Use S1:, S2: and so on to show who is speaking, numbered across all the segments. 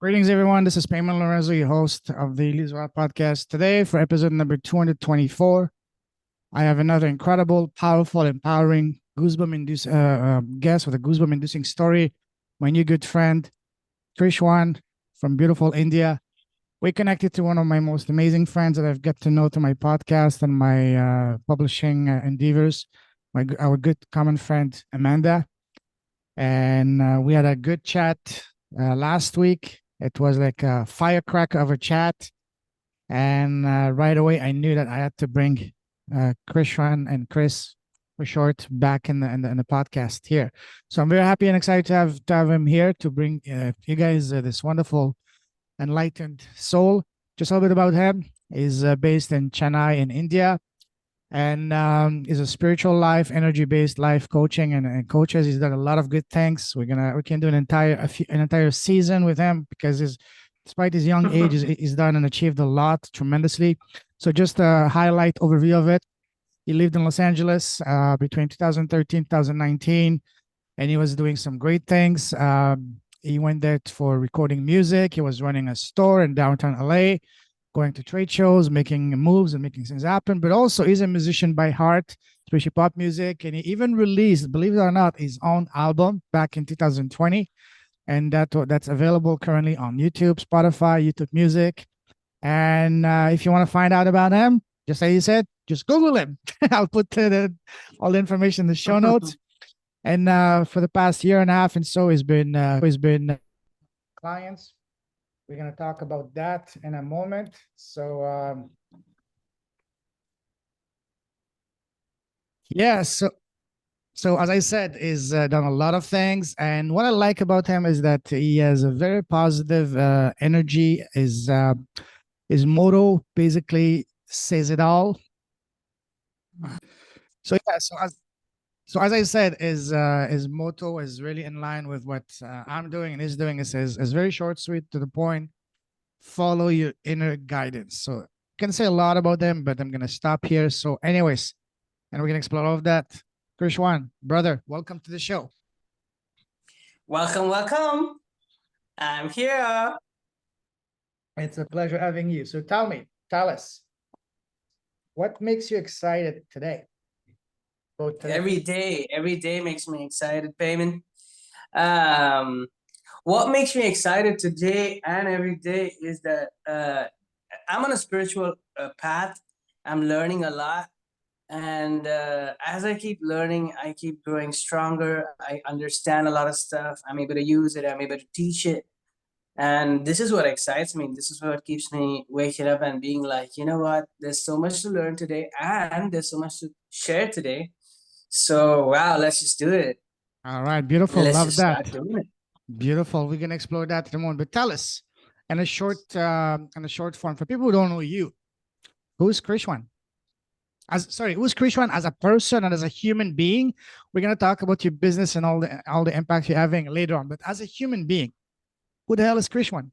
S1: Greetings, everyone. This is Payman Lorenzo, your host of the Lizard podcast. Today, for episode number 224, I have another incredible, powerful, empowering, guest with a goosebump-inducing story. My new good friend, Krishwan from beautiful India. We connected to one of my most amazing friends that I've got to know through my podcast and my publishing endeavors. Our good common friend Amanda, and we had a good chat last week. It was like a firecracker of a chat. And right away, I knew that I had to bring Krishwan and Kris, for short, back in the podcast here. So I'm very happy and excited to have him here to bring you guys this wonderful, enlightened soul. Just a little bit about him. He's based in Chennai in India, and is a spiritual life, energy-based life coaching and coaches. He's done a lot of good things. We can do an entire season with him because despite his young age, he's done and achieved a lot tremendously. So just a highlight overview of it. He lived in Los Angeles between 2013 2019, and he was doing some great things. He went there for recording music. He was running a store in downtown LA, going to trade shows, making moves and making things happen, but also he's a musician by heart, especially pop music. And he even released, believe it or not, his own album back in 2020. And that's available currently on YouTube, Spotify, YouTube Music. And if you want to find out about him, just like you said, just Google him. I'll put all the information in the show notes. And for the past year and a half and so, he's been clients. We're going to talk about that in a moment. So, yeah, so as I said, he's done a lot of things. And what I like about him is that he has a very positive energy. His motto basically says it all. So, yeah, so as I said, his motto is really in line with what I'm doing and he's doing. It says, it's very short, sweet, to the point. Follow your inner guidance. So I can say a lot about them, but I'm gonna stop here. So, anyways, and we're gonna explore all of that. Krishwan, brother, welcome to the show.
S2: Welcome, welcome. I'm here.
S1: It's a pleasure having you. So tell us, what makes you excited today?
S2: Every day makes me excited, Payman. Um, what makes me excited today and every day is that I'm on a spiritual path. I'm learning a lot. And as I keep learning, I keep growing stronger. I understand a lot of stuff. I'm able to use it. I'm able to teach it. And this is what excites me. This is what keeps me waking up and being like, you know what? There's so much to learn today, and there's so much to share today. So, wow, let's just do it.
S1: All right, beautiful.
S2: Let's
S1: Love
S2: just
S1: that.
S2: start doing it.
S1: Beautiful. We're gonna explore that in a moment. But tell us, in a short form, for people who don't know you, who's Krishwan? Who's Krishwan as a person and as a human being? We're gonna talk about your business and all the impact you're having later on. But as a human being, who the hell is Krishwan?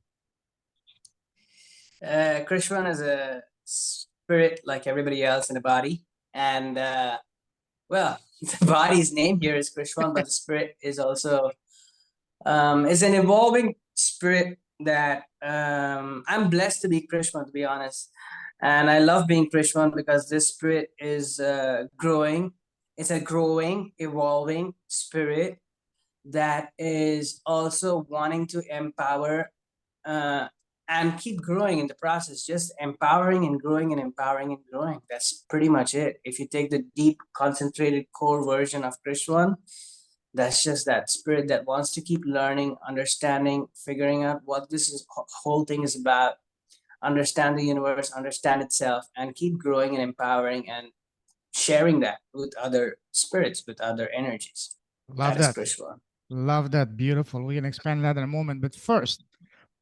S2: Krishwan is a spirit like everybody else in a body. And, well, the body's name here is Krishwan, but the spirit is also is an evolving spirit that I'm blessed to be Krishwan, to be honest. And I love being Krishwan because this spirit is growing. It's a growing, evolving spirit that is also wanting to empower and keep growing in the process, just empowering and growing and empowering and growing. That's pretty much it. If you take the deep, concentrated core version of Krishwan, that's just that spirit that wants to keep learning, understanding, figuring out what whole thing is about, understand the universe, understand itself, and keep growing and empowering and sharing that with other spirits, with other energies.
S1: Love
S2: That is
S1: that.
S2: Krishwan.
S1: Love that. Beautiful. We can expand that in a moment. But first,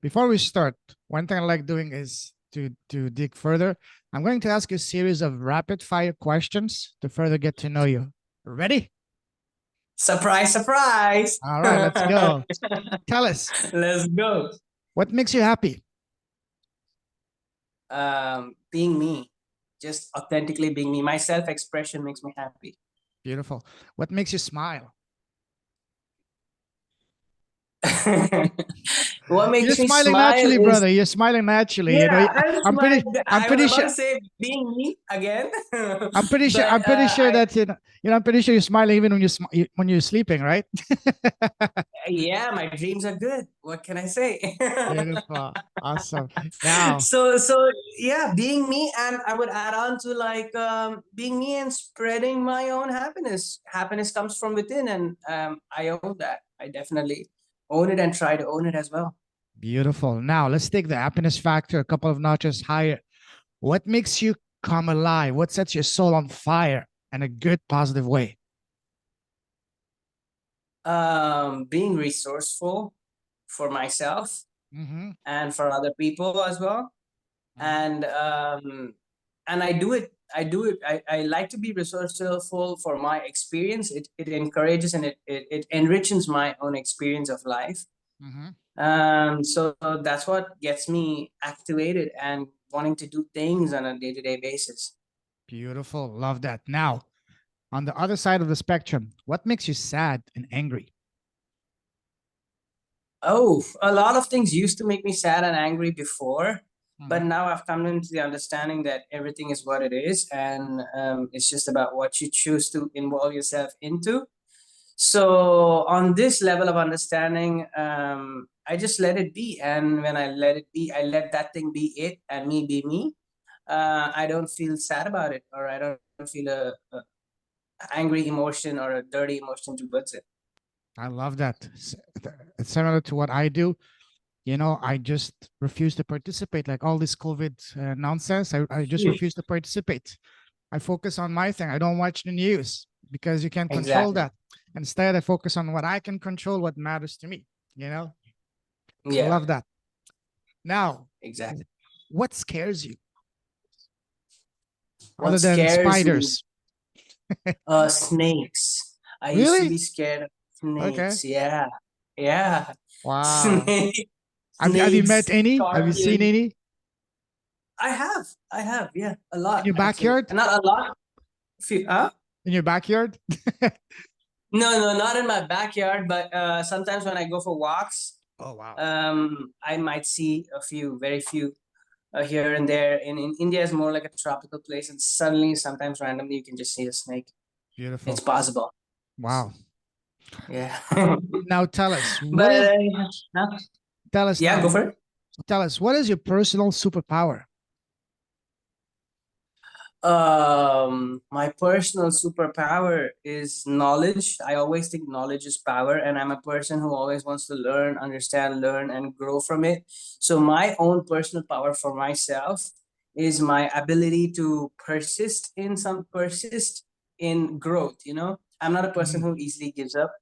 S1: before we start, one thing I like doing is to dig further. I'm going to ask you a series of rapid fire questions to further get to know you. Ready?
S2: Surprise, surprise.
S1: All right, let's go. Tell us,
S2: Let's go.
S1: what makes you happy?
S2: Being me, just authentically being me. My self-expression makes me happy.
S1: Beautiful. What makes you smile?
S2: What
S1: You're
S2: makes me
S1: smiling
S2: smile
S1: naturally,
S2: is,
S1: brother. You're smiling naturally. You know,
S2: yeah, I'm
S1: I'm pretty,
S2: smiling.
S1: I'm
S2: I was
S1: pretty
S2: about
S1: sure,
S2: to say being me again,
S1: I'm
S2: but
S1: pretty sure
S2: I
S1: that I'm pretty sure you're smiling even when when you're sleeping, right?
S2: yeah, my dreams are good. What can I say?
S1: Beautiful, awesome. Now,
S2: So yeah, being me, and I would add on to like being me and spreading my own happiness. Happiness comes from within, and I own that. I definitely own it and try to own it as well.
S1: beautiful. Now, let's take the happiness factor a couple of notches higher. What makes you come alive? What sets your soul on fire in a good, positive way?
S2: Being resourceful for myself
S1: Mm-hmm.
S2: and for other people as well,
S1: Mm-hmm.
S2: and I like to be resourceful for my experience. It encourages and it enriches my own experience of life.
S1: Mm-hmm.
S2: So that's what gets me activated and wanting to do things on a day-to-day basis.
S1: Beautiful. Love that. Now, on the other side of the spectrum, what makes you sad and angry?
S2: Oh, a lot of things used to make me sad and angry before, but
S1: Mm-hmm.
S2: now I've come into the understanding that everything is what it is, and it's just about what you choose to involve yourself into. So on this level of understanding, I just let it be, and when I let it be, I let that thing be it, and me be me. I don't feel sad about it, or I don't feel a angry emotion or a dirty emotion towards it.
S1: I love that. It's similar to what I do. I just refuse to participate. Like all this COVID nonsense, I just
S2: Yeah.
S1: refuse to participate. I focus on my thing. I don't watch the news because you can't control
S2: Exactly.
S1: that. Instead, I focus on what I can control, what matters to me. You know, I
S2: Yeah.
S1: love that. Now,
S2: Exactly.
S1: what scares you other
S2: What
S1: than
S2: scares me?
S1: spiders?
S2: Snakes. I used to
S1: Really?
S2: be scared of
S1: Okay.
S2: snakes. Yeah. Yeah.
S1: Wow.
S2: Snake,
S1: Have you met
S2: snakes,
S1: any? Have you seen
S2: scorpions.
S1: any
S2: I have. I have. Yeah. A
S1: in
S2: lot,
S1: your
S2: actually.
S1: backyard?
S2: Not a lot. Few, huh?
S1: In your backyard?
S2: No, not in my backyard, but sometimes when I go for walks,
S1: Oh wow.
S2: I might see a few, very few here and there. In India is more like a tropical place, and suddenly, sometimes randomly, you can just see a snake. It's
S1: Beautiful.
S2: possible.
S1: Wow.
S2: Yeah.
S1: Now tell us what
S2: But
S1: is
S2: huh?
S1: tell us
S2: Yeah,
S1: now.
S2: go for it.
S1: Tell us what is your personal superpower?
S2: My personal superpower is knowledge. I always think knowledge is power, and I'm a person who always wants to learn, understand, learn, and grow from it. So my own personal power for myself is my ability to persist in growth. I'm not a person
S1: Mhm.
S2: who easily gives up.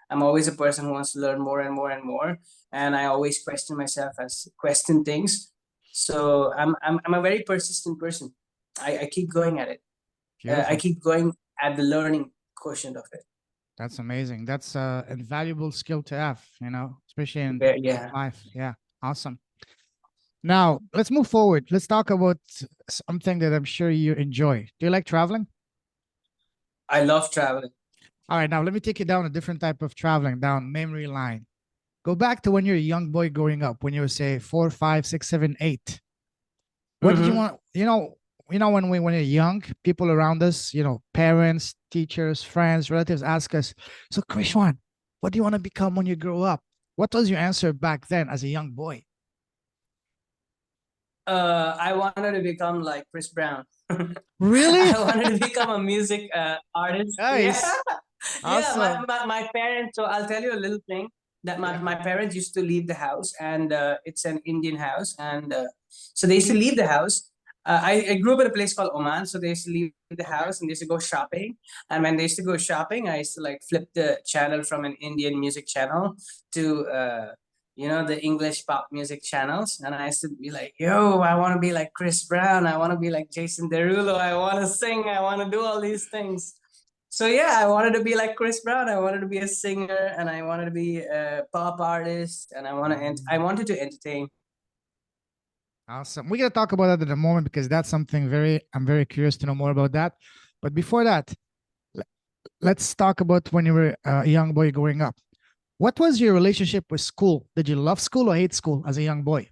S2: I'm always a person who wants to learn more and more and more, and I always question myself as question things. So I'm a very persistent person. I keep going at it. I
S1: Beautiful.
S2: keep going at the learning quotient of it.
S1: That's amazing. That's a invaluable skill to have, especially in
S2: Yeah,
S1: life. Yeah. Awesome. Now, let's move forward. Let's talk about something that I'm sure you enjoy. Do you like traveling?
S2: I love traveling.
S1: All right, now let me take you down a different type of traveling, down memory line. Go back to when you're a young boy growing up, when you were, say, 4, 5, 6, 7, 8. What did you
S2: Mm-hmm.
S1: want? When you're young, people around us, parents, teachers, friends, relatives ask us, so Krishwan, what do you want to become when you grow up? What was your answer back then as a young boy?
S2: I wanted to become like Chris Brown.
S1: Really?
S2: I wanted to become a music artist. Yeah,
S1: Nice.
S2: yeah.
S1: Awesome.
S2: My parents. So I'll tell you a little thing that my,
S1: Yeah.
S2: my parents used to leave the house, and it's an Indian house, and so they used to leave the house. I grew up in a place called Oman, so they used to leave the
S1: Okay.
S2: house and they used to go shopping. And when they used to go shopping, I used to like flip the channel from an Indian music channel to the English pop music channels, and I used to be like, "Yo, I want to be like Chris Brown. I want to be like Jason Derulo. I want to sing. I want to do all these things." So yeah, I wanted to be like Chris Brown. I wanted to be a singer, and I wanted to be a pop artist, and I
S1: Mm,
S2: wanted to entertain.
S1: awesome. We're gonna talk about that in a moment because that's something I'm very curious to know more about that. But before that, let's talk about when you were a young boy growing up. What was your relationship with school? Did you love school or hate school as a young boy?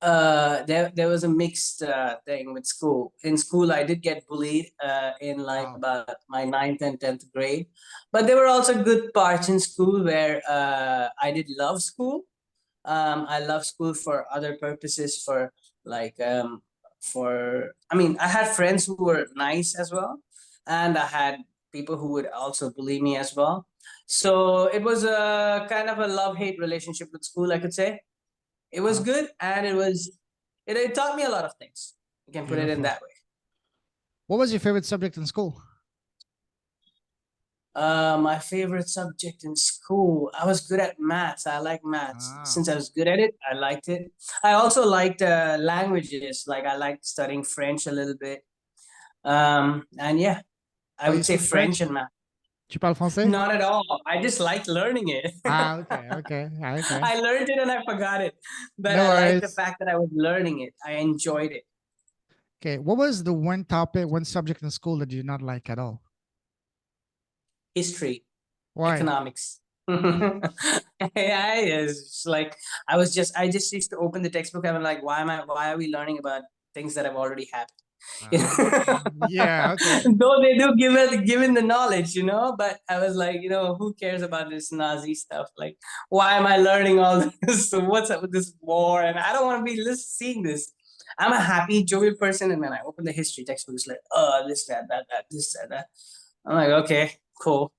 S2: There was a mixed thing with school. In school, I did get bullied in like
S1: Wow.
S2: about my ninth and 10th grade, but there were also good parts in school where I did love school. I love school for other purposes, for like I mean, I had friends who were nice as well, and I had people who would also bully me as well. So it was a kind of a love-hate relationship with school, I could say. It was
S1: Wow.
S2: good, and it taught me a lot of things. You can put it in
S1: Beautiful.
S2: that way.
S1: What was your favorite subject in school?
S2: My favorite subject in school, I was good at maths. I like maths.
S1: Ah.
S2: Since I was good at it, I liked it. I also liked languages. Like I liked studying French a little bit. And yeah, I
S1: Oh, you
S2: would say
S1: speak
S2: French
S1: French?
S2: and math.
S1: Tu parles français?
S2: Not at all. I just liked learning it.
S1: Ah, okay, okay, okay.
S2: I learned it and I forgot it, but
S1: No
S2: I liked the
S1: worries.
S2: fact that I was learning it. I enjoyed it.
S1: Okay, what was the one topic, one subject in school that you did not like at all?
S2: History.
S1: Why?
S2: Economics. Yeah, it's like I just used to open the textbook and I'm like, why are we learning about things that have already happened?
S1: Yeah, okay.
S2: Though they do given the knowledge, but I was like, who cares about this Nazi stuff? Like, why am I learning all this? So what's up with this war? And I don't want to be seeing this. I'm a happy, jovial person, and then I open the history textbook. It's like, this, that, this, that. I'm like, okay, cool.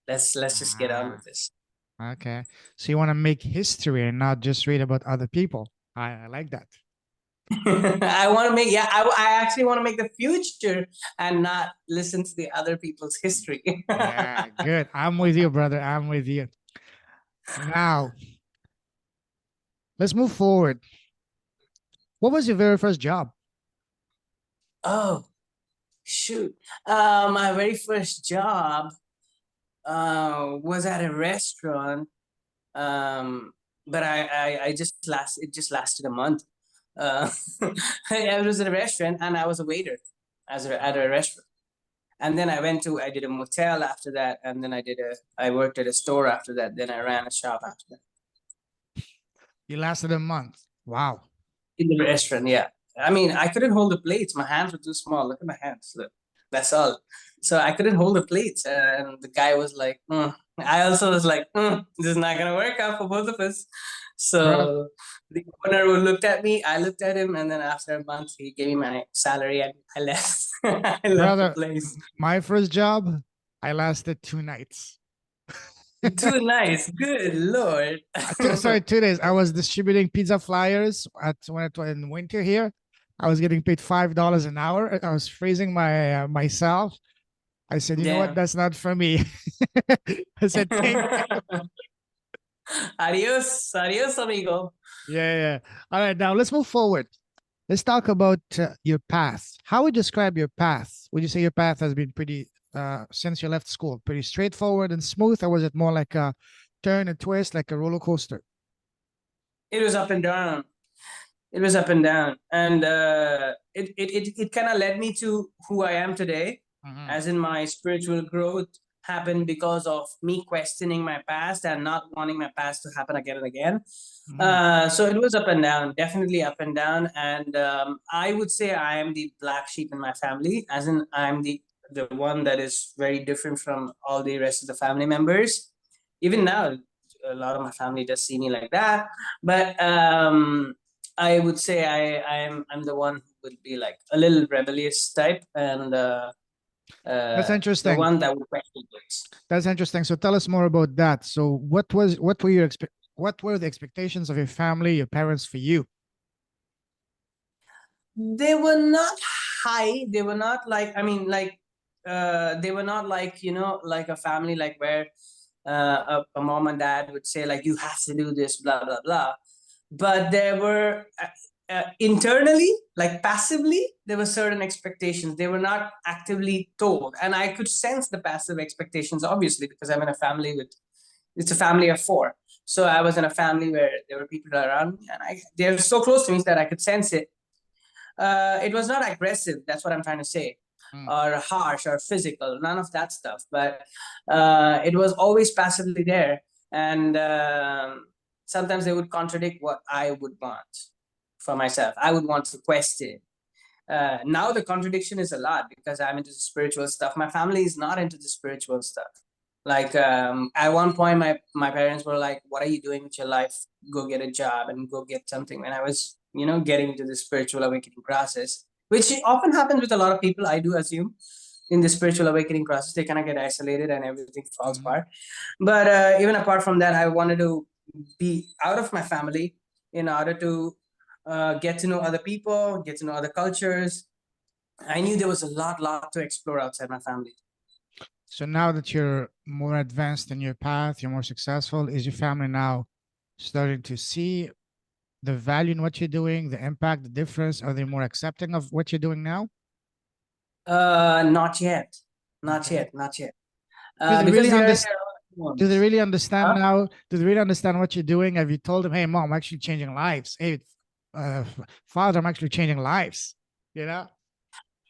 S2: Let's just get on
S1: Ah,
S2: with this.
S1: okay. So you want to make history and not just read about other people. I like that.
S2: I want to make yeah, I actually want to make the future and not listen to the other people's history.
S1: Yeah, good. I'm with you, brother. I'm with you. Now, let's move forward. What was your very first job?
S2: Oh, shoot. My very first job was at a restaurant. Um, but I it just lasted a month. Uh, I was at a restaurant and I was a waiter at a restaurant. And then I did a motel after that, and then I worked at a store after that. Then I ran a shop after that
S1: You lasted a month. Wow.
S2: in the restaurant. Yeah, I mean, I couldn't hold the plates. My hands were too small. Look at my hands. Look, that's all. So I couldn't hold the plates, and the guy was like, I also was like, this is not gonna work out for both of us.
S1: Bro,
S2: So the owner who looked at me, I looked at him, and then after a month, he gave me my salary, and I left. I left the
S1: brother,
S2: place.
S1: my first job, I lasted 2 nights.
S2: Too nice. Good Lord.
S1: Sorry, 2 days. I was distributing pizza flyers when it was in winter here. I was getting paid $5 an hour. I was freezing myself. I said, you know what?
S2: Damn.
S1: That's not for me. I said, thank you.
S2: Adios. Adios, amigo.
S1: Yeah, yeah. All right, now let's move forward. Let's talk about your path. How would you describe your path? Would you say your path has been pretty, since you left school, pretty straightforward and smooth, or was it more like a turn and twist, like a roller coaster?
S2: It was up and down. It was up and down. And it kind of led me to who I am today,
S1: Mhm.
S2: as in my spiritual growth happened because of me questioning my past and not wanting my past to happen again and again.
S1: Mhm.
S2: So it was up and down, definitely up and down. And I would say I am the black sheep in my family, as in I'm the one that is very different from all the rest of the family members. Even now, a lot of my family does see me like that. But I would say I'm the one who would be like a little rebellious type, and
S1: That's
S2: the
S1: interesting.
S2: one that would question things.
S1: That's interesting. So tell us more about that. So what were the expectations of your family, your parents for you?
S2: They were not high. They were not like, I mean, like they were not like, like a family like where a mom and dad would say like, you have to do this, blah blah blah. But there were internally, like passively, there were certain expectations. They were not actively told, and I could sense the passive expectations, obviously, because I'm in a family with it's a family of four. So I was in a family where there were people around me, and they're so close to me that I could sense it. It was not aggressive. That's what I'm trying to say. or harsh or physical, none of that stuff. But it was always passively there. And sometimes they would contradict what I would want for myself. I would want to question. Now the contradiction is a lot because I'm into the spiritual stuff. My family is not into the spiritual stuff. Like at one point, my parents were like, "What are you doing with your life? Go get a job and go get something." When I was, getting into the spiritual awakening process, which often happens with a lot of people, I do assume, in the spiritual awakening process, they kind of get isolated and everything falls apart. But even apart from that, I wanted to be out of my family in order to get to know other people, get to know other cultures. I knew there was a lot to explore outside my family.
S1: So now that you're more advanced in your path, you're more successful, is your family now starting to see the value in what you're doing, the impact, the difference? Are they more accepting of what you're doing now?
S2: Not yet. Not
S1: Okay.
S2: yet. Not yet.
S1: Do they
S2: Because
S1: really
S2: they are in
S1: understand?
S2: their own
S1: Do they
S2: homes.
S1: really understand
S2: Huh?
S1: now? Do they really understand what you're doing? Have you told them, "Hey, mom, I'm actually changing lives. Hey, father, I'm actually changing lives." You know?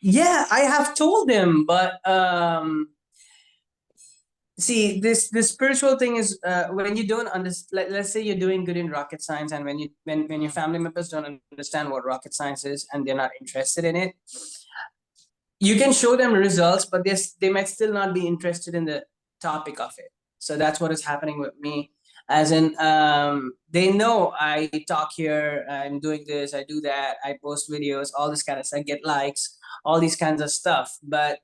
S2: Yeah, I have told them, but see, this spiritual thing is when you don't understand. Let's say you're doing good in rocket science, and when your family members don't understand what rocket science is and they're not interested in it, you can show them results, but they might still not be interested in the topic of it. So that's what is happening with me. As in, they know I talk here, I'm doing this, I do that, I post videos, all this kind of stuff, I get likes, all these kinds of stuff, but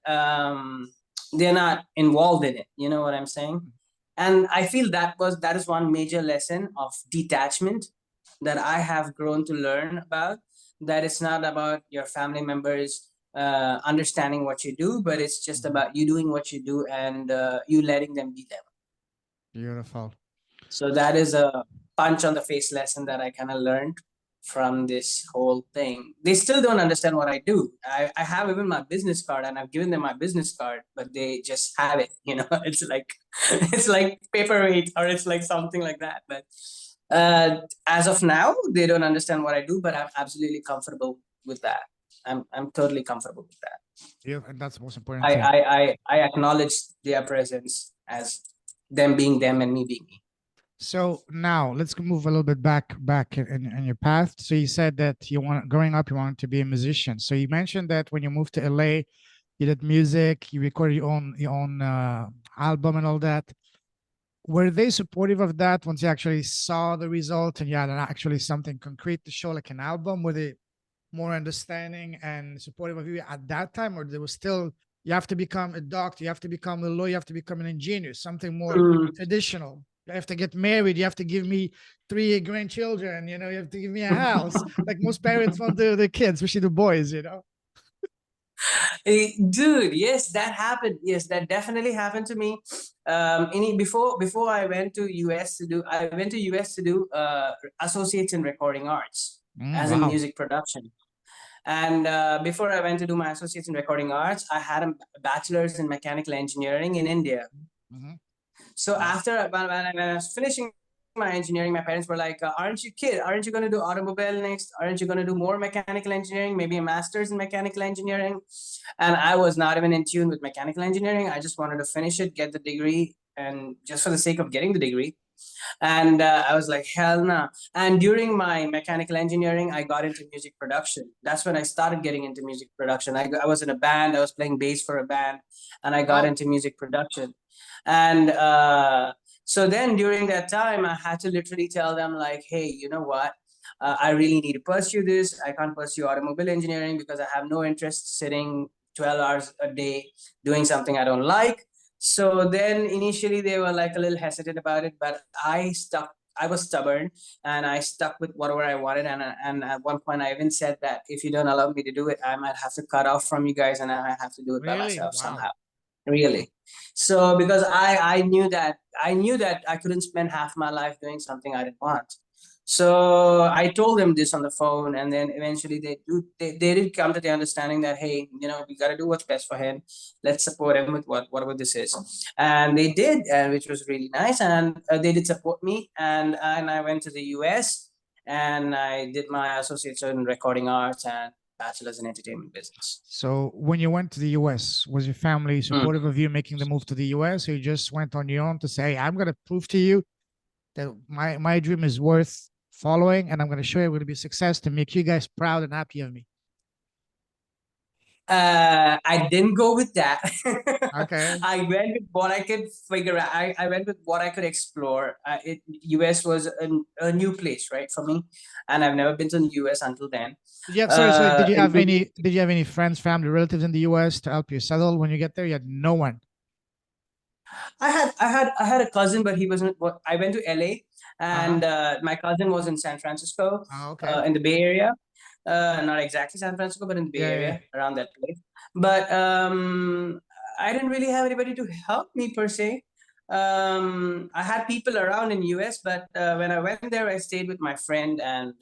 S2: they're not involved in it. You know what I'm saying? And I feel that is one major lesson of detachment that I have grown to learn about. That it's not about your family members understanding what you do, but it's just about you doing what you do and you letting them be them.
S1: Beautiful.
S2: So that is a punch on the face lesson that I kind of learned from this whole thing. They still don't understand what I do. I have even my business card and I've given them my business card, but they just have it, it's like it's like paperweight or it's like something like that. But as of now, they don't understand what I do, but I'm absolutely comfortable with that. I'm totally comfortable with that.
S1: Yeah, and that's the most important
S2: I
S1: thing.
S2: I I acknowledge their presence as them being them and me being me.
S1: So now let's move a little bit back in your path. So you said that growing up, you wanted to be a musician. So you mentioned that when you moved to LA, you did music, you recorded your own album and all that. Were they supportive of that once you actually saw the result and you had actually something concrete to show, like an album? Were they more understanding and supportive of you at that time, or there was still, you have to become a doctor, you have to become a lawyer, you have to become an engineer, something more traditional? You have to get married, you have to give me 3 grandchildren, you have to give me a house, like most parents want their kids, especially the boys.
S2: Dude, yes, that happened. Yes, that definitely happened to me. Before I went to US to do, associates in recording arts, as in
S1: Wow.
S2: music production. And before I went to do my associates in recording arts, I had a bachelor's in mechanical engineering in India.
S1: Mhm.
S2: So
S1: Wow.
S2: when I was finishing my engineering, my parents were like, "Aren't you kid? Aren't you going to do automobile next? Aren't you going to do more mechanical engineering? Maybe a master's in mechanical engineering?" And I was not even in tune with mechanical engineering. I just wanted to finish it, get the degree, and just for the sake of getting the degree. And I was like, hell no. Nah. And during my mechanical engineering, I got into music production. That's when I started getting into music production. I was in a band, I was playing bass for a band, and I got
S1: Wow.
S2: into music production. And so then during that time, I had to literally tell them, like, hey, you know what? I really need to pursue this. I can't pursue automobile engineering because I have no interest sitting 12 hours a day doing something I don't like. So then initially they were like a little hesitant about it, but I was stubborn and I stuck with whatever I wanted. And at one point I even said that if you don't allow me to do it, I might have to cut off from you guys and I might have to do it by
S1: Really?
S2: myself
S1: Wow.
S2: somehow. Really. So because I knew that I couldn't spend half my life doing something I didn't want. So I told them this on the phone, and then eventually they did come to the understanding that, hey, we got to do what's best for him. Let's support him with whatever this is, and they did, and which was really nice. And they did support me, and I went to the US and I did my associates in recording arts, and bachelor's in entertainment business.
S1: So when you went to the US, was your family
S2: Mm.
S1: supportive of you making the move to the US, or you just went on your own to say, I'm gonna prove to you that my dream is worth following, and I'm gonna show you I'm gonna be a success to make you guys proud and happy of me?
S2: I didn't go with that.
S1: Okay.
S2: I went with what I could figure out. I went with what I could explore. US was a new place, right, for me, and I've never been to the US until then.
S1: Yeah, sorry. Did you
S2: In
S1: have any friends, family, relatives in the US to help you settle when you get there? You had no one.
S2: I had a cousin, but he wasn't. I went to LA,
S1: Uh-huh.
S2: and my cousin was in San Francisco,
S1: Oh, okay.
S2: in the Bay Area. Not exactly San Francisco, but in the Bay
S1: Yeah, yeah.
S2: Area, around that place. But I didn't really have anybody to help me per se. I had people around in US, but when I went there, I stayed with my friend, and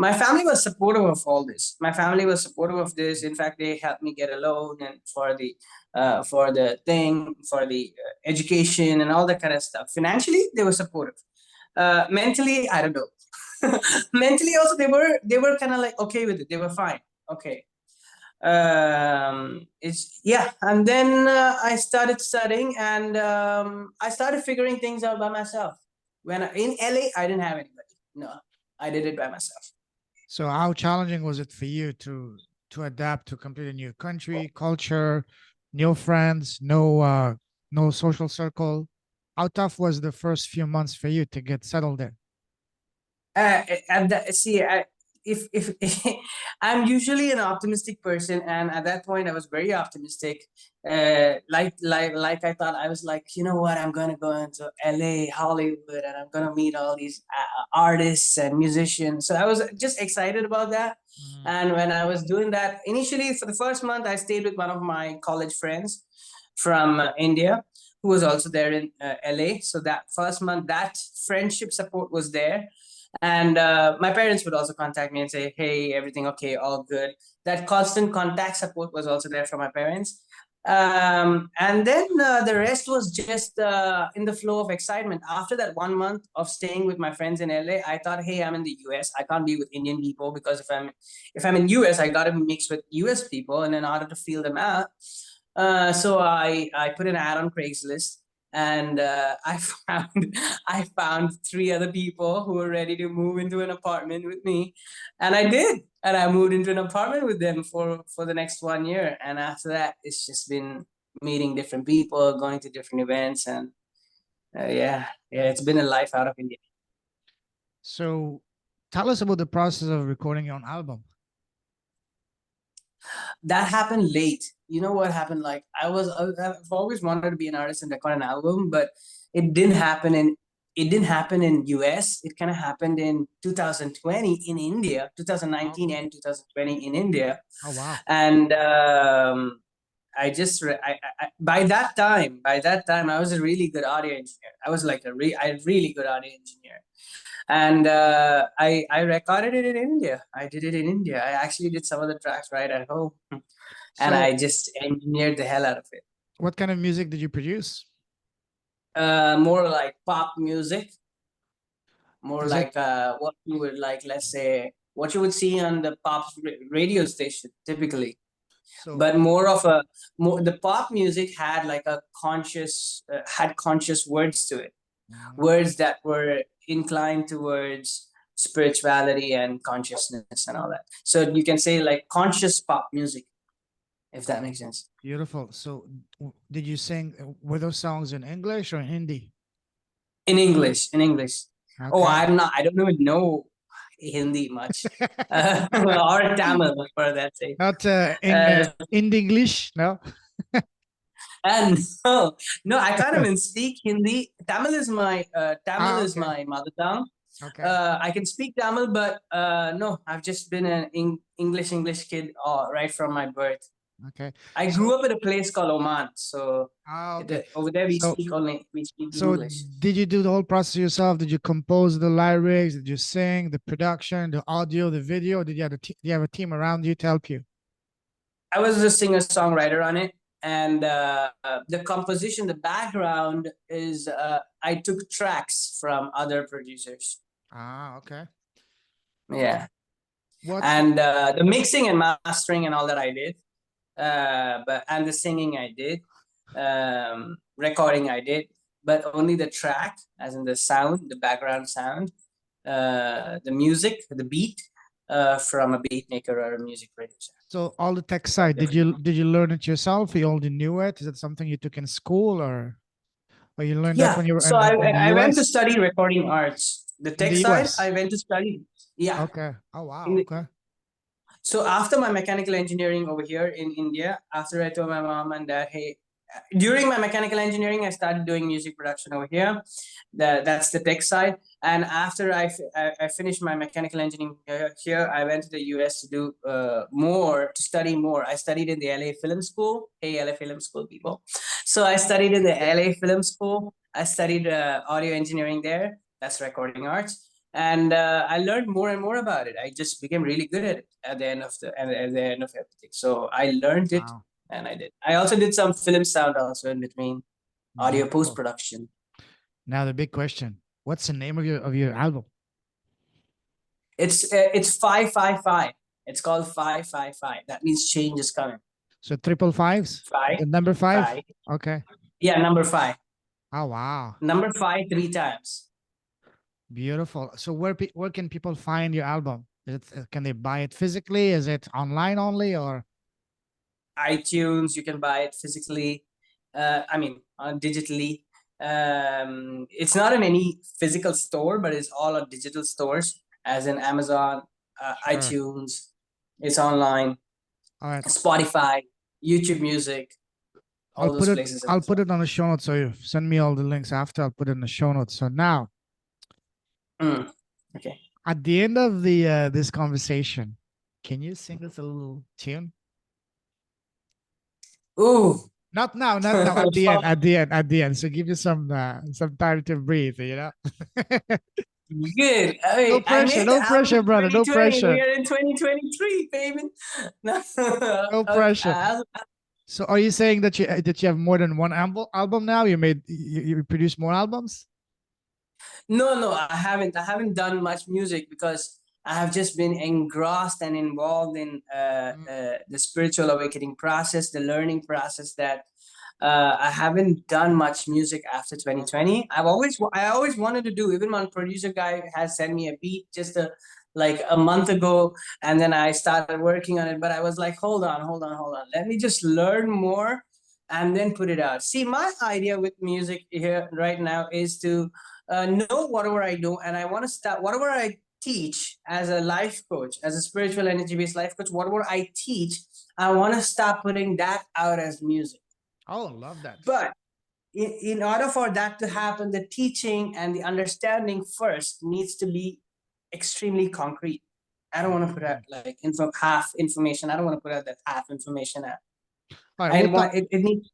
S2: my family was supportive of all this. My family was supportive of this. In fact, they helped me get a loan and for the thing, for the education and all that kind of stuff. Financially, they were supportive. Mentally, I don't know. Mentally, also they were kind of like okay with it. They were fine. Okay. It's yeah, and then I started studying, and I started figuring things out by myself. In LA, I didn't have anybody. No, I did it by myself.
S1: So how challenging was it for you to adapt to a completely new country, culture, new friends, no social circle? How tough was the first few months for you to get settled there?
S2: At that, see, if I'm usually an optimistic person, and at that point I was very optimistic. Like I thought, I was like, you know what, I'm gonna go into LA, Hollywood, and I'm gonna meet all these artists and musicians. So I was just excited about that.
S1: Mhm.
S2: And when I was doing that, initially for the first month, I stayed with one of my college friends from India, who was also there in LA. So that first month, that friendship support was there, and my parents would also contact me and say, hey, everything okay, all good. That constant contact support was also there from my parents. And then the rest was just in the flow of excitement. After that 1 month of staying with my friends in LA, I thought, hey, I'm in the US, I can't be with Indian people, because if I'm in US, I gotta mix with US people, and in order to feel them out, so I put an ad on Craigslist, and I found three other people who were ready to move into an apartment with me, and I did, and I moved into an apartment with them for the next 1 year, and after that, it's just been meeting different people, going to different events, and yeah, it's been a life out of India.
S1: So tell us about the process of recording your own album.
S2: That happened late. You know what happened? Like I've always wanted to be an artist and record an album, but it didn't happen in it didn't happen in US. It kind of happened in 2020 in India, 2019
S1: Okay.
S2: and 2020 in India,
S1: Oh wow.
S2: and I just by that time I was a really good audio engineer. I was like a really good audio engineer, and I recorded it in India. I did it in India. I actually did some of the tracks right at home, and
S1: So
S2: I just engineered the hell out of it.
S1: what kind of music did you produce?
S2: More like pop music, more
S1: Is it
S2: like what you would like, let's say, what you would see on the pop radio station typically,
S1: so
S2: but more of a more the pop music had like a had conscious words to it,
S1: Mhm.
S2: words that were inclined towards spirituality and consciousness and all that. So you can say like conscious pop music, if that makes sense.
S1: Beautiful. So did you sing were those songs in English or in Hindi?
S2: In English, in English. Oh,
S1: Okay.
S2: I don't even know Hindi much, or Tamil for that sake.
S1: Not
S2: Uh,
S1: in English, no?
S2: and no, no, I can't even speak Hindi. Tamil
S1: Ah,
S2: is
S1: okay.
S2: my mother tongue.
S1: Okay.
S2: I can speak Tamil, but no, I've just been an English kid right from my birth.
S1: Okay.
S2: I
S1: So
S2: grew up in a place called Oman, so
S1: okay.
S2: over there
S1: So
S2: we speak
S1: so
S2: English.
S1: did you do the whole process yourself? Did you compose the lyrics? Did you sing the production, the audio, the video? Did you have did you have a team around you to help you?
S2: I was a singer songwriter on it, and the composition, the background is I took tracks from other producers.
S1: Ah, okay.
S2: Yeah.
S1: What's
S2: And the mixing and mastering and all that I did, and the singing I did, recording I did, but only the track, as in the sound, the background sound, the music, the beat, from a beat maker or a music producer.
S1: so all the tech
S2: That's
S1: side?
S2: different.
S1: Did you learn it yourself? You already knew it? Is it something you took in school, or you learned that
S2: Yeah.
S1: when you were
S2: So
S1: in the
S2: I went to
S1: US?
S2: study recording arts. The
S1: In
S2: tech
S1: the
S2: side,
S1: US.
S2: I went to study. Yeah.
S1: Okay. Oh wow.
S2: In the,
S1: Okay.
S2: so after my mechanical engineering over here in India, after I told my mom and dad, hey, during my mechanical engineering, I started doing music production over here. That's the tech side. And after I finished my mechanical engineering here, I went to the US to do to study more. I studied in the LA Film School. Hey, LA Film School people. So I studied in the LA Film School. I studied audio engineering there. That's recording arts. And I learned more and more about it. I just became really good at it at the end of everything. So I learned it,
S1: Wow.
S2: and I did. I also did some film sound also in between, audio post
S1: Beautiful.
S2: production.
S1: Now the big question: what's the name of your album?
S2: It's 555. It's called 555. That means change is coming.
S1: So triple fives,
S2: Five,
S1: the number five.
S2: five.
S1: Okay.
S2: Yeah, number five.
S1: Oh wow,
S2: Number five, three times.
S1: beautiful. So where can people find your album? Is it, can they buy it physically? Is it online only, or
S2: iTunes, you can buy it physically. Digitally. It's not in any physical store, but it's all on digital stores, as in Amazon,
S1: sure?
S2: iTunes. It's online,
S1: All right.
S2: Spotify, YouTube Music, all those places
S1: I'll
S2: as
S1: put
S2: well.
S1: it on the show notes. So you send me all the links after. I'll put it in the show notes. So now,
S2: Mm, okay.
S1: at the end of the this conversation, can you sing us a little tune?
S2: Ooh.
S1: Not now, not now. At the end, at the end, at the end. So give you some time to breathe. You know.
S2: Good.
S1: No
S2: I
S1: pressure,
S2: made the
S1: no
S2: album
S1: pressure,
S2: in
S1: brother. No
S2: 2020. We
S1: pressure,
S2: are in 2023, baby. No.
S1: no
S2: Okay.
S1: pressure. So, are you saying that you have more than one album now? You produce more albums?
S2: No, I haven't. I haven't done much music because I have just been engrossed and involved in the spiritual awakening process, the learning process. That I haven't done much music after 2020. I always wanted to do. Even one producer guy has sent me a beat just like a month ago, and then I started working on it. But I was like, hold on. Let me just learn more and then put it out. See, my idea with music here right now is to know whatever I do, and I want to start whatever I teach as a life coach, as a spiritual energy based life coach. Whatever I teach, I want to start putting that out as music.
S1: Oh, love that.
S2: But in order for that to happen, the teaching and the understanding first needs to be extremely concrete. I don't want to put out like half information. I don't want to put out that half information out.
S1: All right,
S2: I want it needs.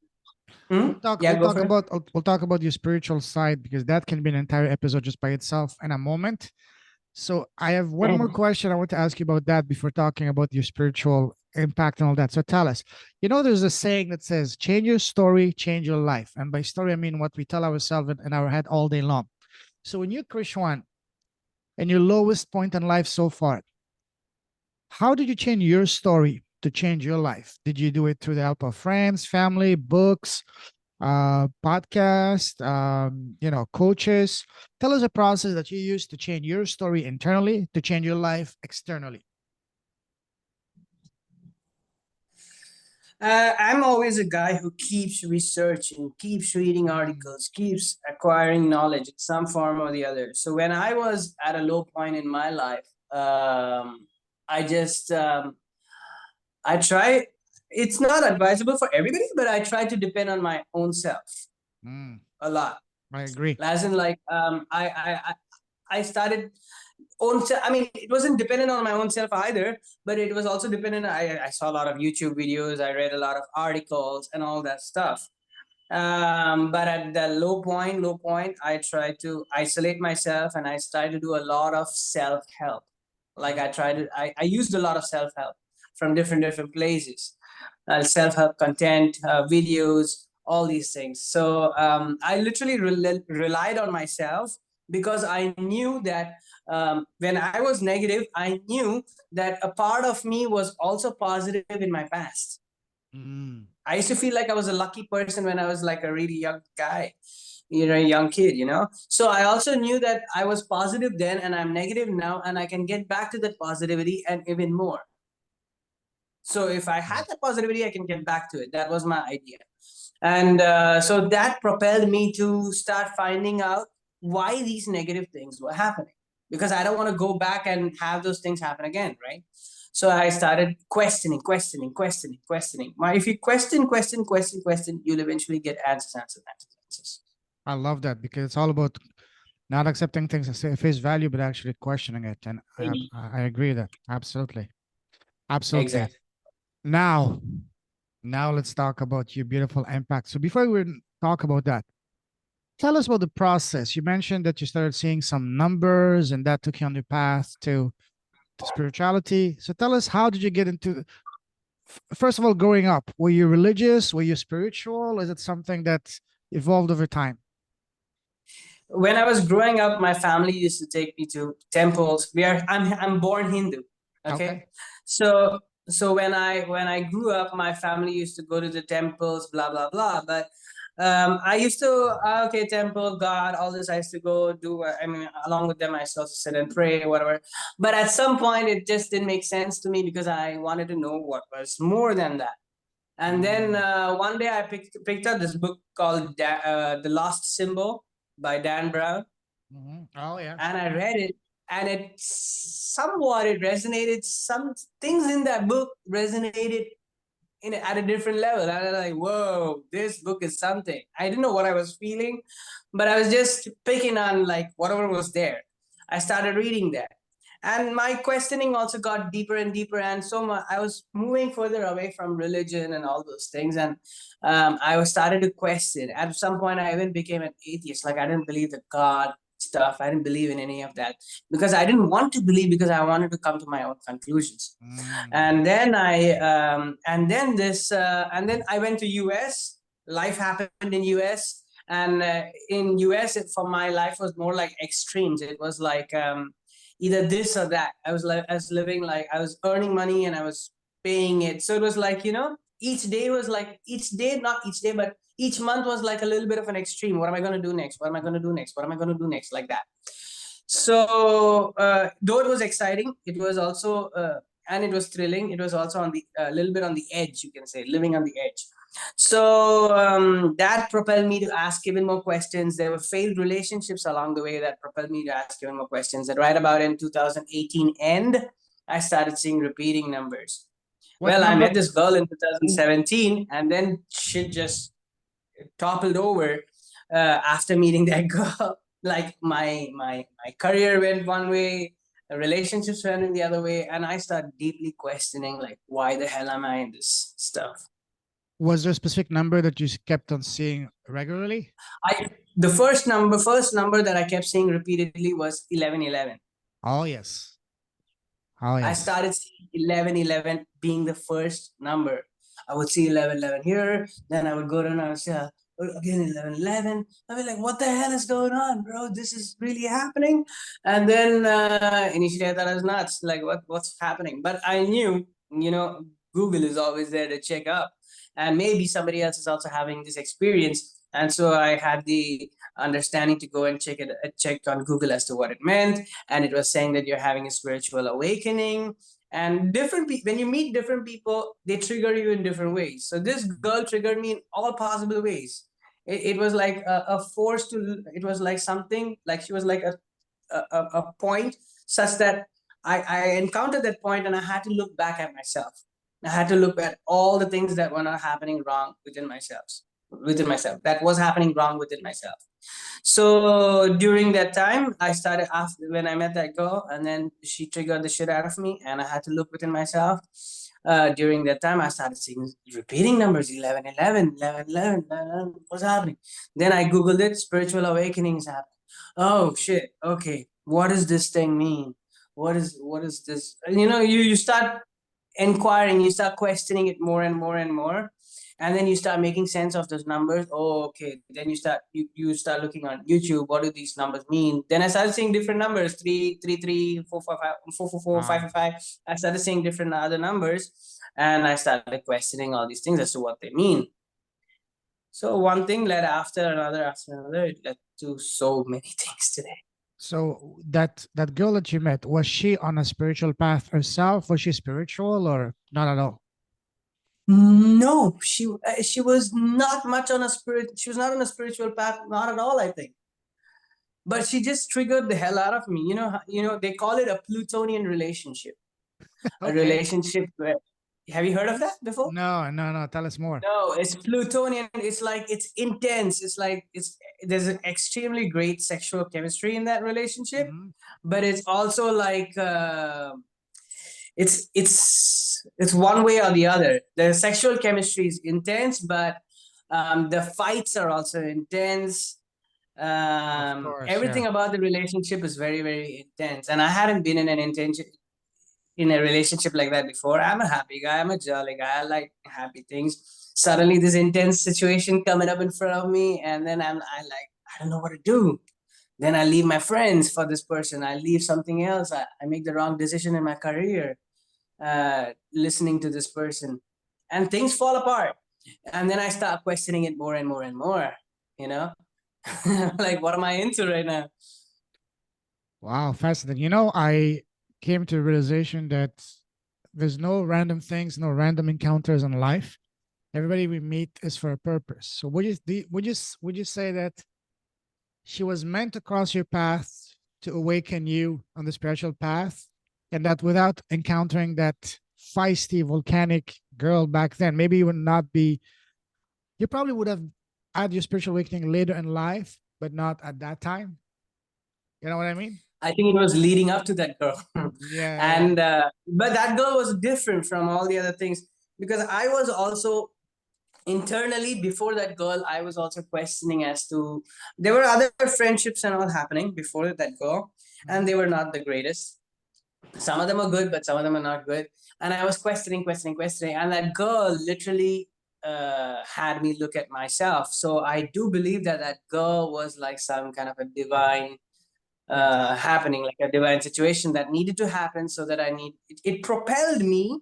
S2: Hmm? Yeah,
S1: we'll
S2: go
S1: talk
S2: for it.
S1: about we'll talk about your spiritual side because that can be an entire episode just by itself in a moment. So I have one more
S2: Mhm.
S1: question I want to ask you about that before talking about your spiritual impact and all that. So tell us, there's a saying that says, change your story, change your life. And by story, I mean what we tell ourselves in our head all day long. So when you, Krishwan, and your lowest point in life so far, how did you change your story to change your life? Did you do it through the help of friends, family, books, podcast, coaches? Tell us a process that you use to change your story internally to change your life externally.
S2: I'm always a guy who keeps researching, keeps reading articles, keeps acquiring knowledge in some form or the other. So when I was at a low point in my life, I just I try. It's not advisable for everybody, but I try to depend on my own self
S1: Mm,
S2: a lot.
S1: I agree.
S2: As in, like, I started own self. I mean, it wasn't dependent on my own self either, but it was also dependent. I saw a lot of YouTube videos, I read a lot of articles and all that stuff. But at the low point, I tried to isolate myself and I started to do a lot of self-help. Like I used a lot of self-help from different places, self-help content, videos, all these things. So I literally relied on myself because I knew that when I was negative, I knew that a part of me was also positive in my past. I used to feel like I was a lucky person when I was like a really young guy, young kid, So I also knew that I was positive then and I'm negative now, and I can get back to that positivity and even more. So if I had that positivity, I can get back to it. That was my idea. And so that propelled me to start finding out why these negative things were happening, because I don't want to go back and have those things happen again, right? So I started questioning. If you question, you'll eventually get answers.
S1: I love that, because it's all about not accepting things at face value, but actually questioning it. And I agree that absolutely, absolutely.
S2: Exactly.
S1: Now let's talk about your beautiful impact. So before we talk about that, tell us about the process. You mentioned that you started seeing some numbers, and that took you on your path to spirituality. So tell us, how did you get into? First of all, growing up, were you religious? Were you spiritual? Is it something that evolved over time?
S2: When I was growing up, my family used to take me to temples. I'm born Hindu. Okay. So when I grew up, my family used to go to the temples, blah blah blah. But I used to okay, temple, God, all this. I used to go do. I mean, along with them, I used to also sit and pray, whatever. But at some point, it just didn't make sense to me, because I wanted to know what was more than that. And then one day I picked up this book called The Lost Symbol by Dan Brown.
S1: Oh yeah.
S2: And I read it, and it resonated. Some things in that book resonated at a different level. And I was like, whoa, this book is something. I didn't know what I was feeling, but I was just picking on like whatever was there. I started reading that. And my questioning also got deeper and deeper. And so I was moving further away from religion and all those things. And I was started to question. At some point, I even became an atheist. Like, I didn't believe the God stuff. I didn't believe in any of that, because I didn't want to believe, because I wanted to come to my own conclusions. And then I went to US. Life happened in US. And in US, for my life was more like extremes. It was like either this or that. I was living like I was earning money and I was paying it. So it was like, each day was like not each day, but each month was like a little bit of an extreme. What am I going to do next? What am I going to do next? What am I going to do next? Like that. So though it was exciting, it was also and it was thrilling. It was also on the a little bit on the edge, you can say, living on the edge. So that propelled me to ask even more questions. There were failed relationships along the way that propelled me to ask even more questions. And right about in 2018 end, I started seeing repeating numbers. I met this girl in 2017, and then shit just toppled over after meeting that girl. Like my career went one way, relationships went in the other way, and I started deeply questioning, like, why the hell am I in this stuff?
S1: Was there a specific number that you kept on seeing regularly?
S2: The first number that I kept seeing repeatedly was 1111.
S1: Oh yes. Oh
S2: I
S1: yes.
S2: started seeing 1111 being the first number. I would see 1111 here, then I would go down and I would say again 1111. I'd be like, what the hell is going on, bro? This is really happening. And then initially I thought I was nuts, like what's happening? But I knew, Google is always there to check up, and maybe somebody else is also having this experience. And so I had the understanding to go and check on Google as to what it meant, and it was saying that you're having a spiritual awakening. And when you meet different people, they trigger you in different ways. So this girl triggered me in all possible ways. It was like a force to. It was like something like she was like a point such that I encountered that point, and I had to look back at myself. I had to look at all the things that were not happening wrong within myself. That was happening wrong within myself. So during that time, I started after when I met that girl, and then she triggered the shit out of me, and I had to look within myself. During that time, I started seeing repeating numbers 11, 11, 11, 11, 11. What's happening? Then I Googled it, spiritual awakenings happening. Oh shit, okay, what does this thing mean? What is this? You start inquiring, you start questioning it more and more and more. and then you start making sense of those numbers. Oh, okay. Then you start looking on YouTube. What do these numbers mean? Then I started seeing different numbers: 333, 455, 444,
S1: Wow.
S2: 555. I started seeing different other numbers, and I started questioning all these things as to what they mean. So one thing led after another after another. It led to so many things today.
S1: So that girl that you met, was she on a spiritual path herself? Was she spiritual or not at all?
S2: No, she was not much on a spirit. She was not on a spiritual path, not at all, I think. But she just triggered the hell out of me. They call it a Plutonian relationship. A
S1: Okay.
S2: relationship where, have you heard of that before?
S1: No, no, no. Tell us more.
S2: No, it's Plutonian. It's like it's intense. It's like there's an extremely great sexual chemistry in that relationship,
S1: Mhm.
S2: but it's also like it's one way or the other. The sexual chemistry is intense, but the fights are also intense.
S1: Of course, yeah.
S2: Everything about the relationship is very, very intense, and I hadn't been in a relationship like that before. I'm a happy guy. I'm a jolly guy. I like happy things. Suddenly, this intense situation coming up in front of me, and then I don't know what to do. Then I leave my friends for this person. I leave something else. I make the wrong decision in my career, listening to this person, and things fall apart. And then I start questioning it more and more and more. You know, like what am I into right now?
S1: Wow, fascinating. I came to the realization that there's no random things, no random encounters in life. Everybody we meet is for a purpose. So would you say that she was meant to cross your path to awaken you on the spiritual path, and that without encountering that feisty volcanic girl back then, maybe you would not be. You probably would have had your spiritual awakening later in life, but not at that time. You know what I mean?
S2: I think it was leading up to that girl.
S1: Yeah, yeah, yeah.
S2: And but that girl was different from all the other things, because I was also internally, before that girl, I was also questioning as to, there were other friendships and all happening before that girl, and
S1: Mhm.
S2: they were not the greatest. Some of them are good, but some of them are not good. And I was questioning, and that girl literally had me look at myself. So I do believe that that girl was like some kind of a divine
S1: Yes.
S2: happening, like a divine situation that needed to happen, so that it propelled me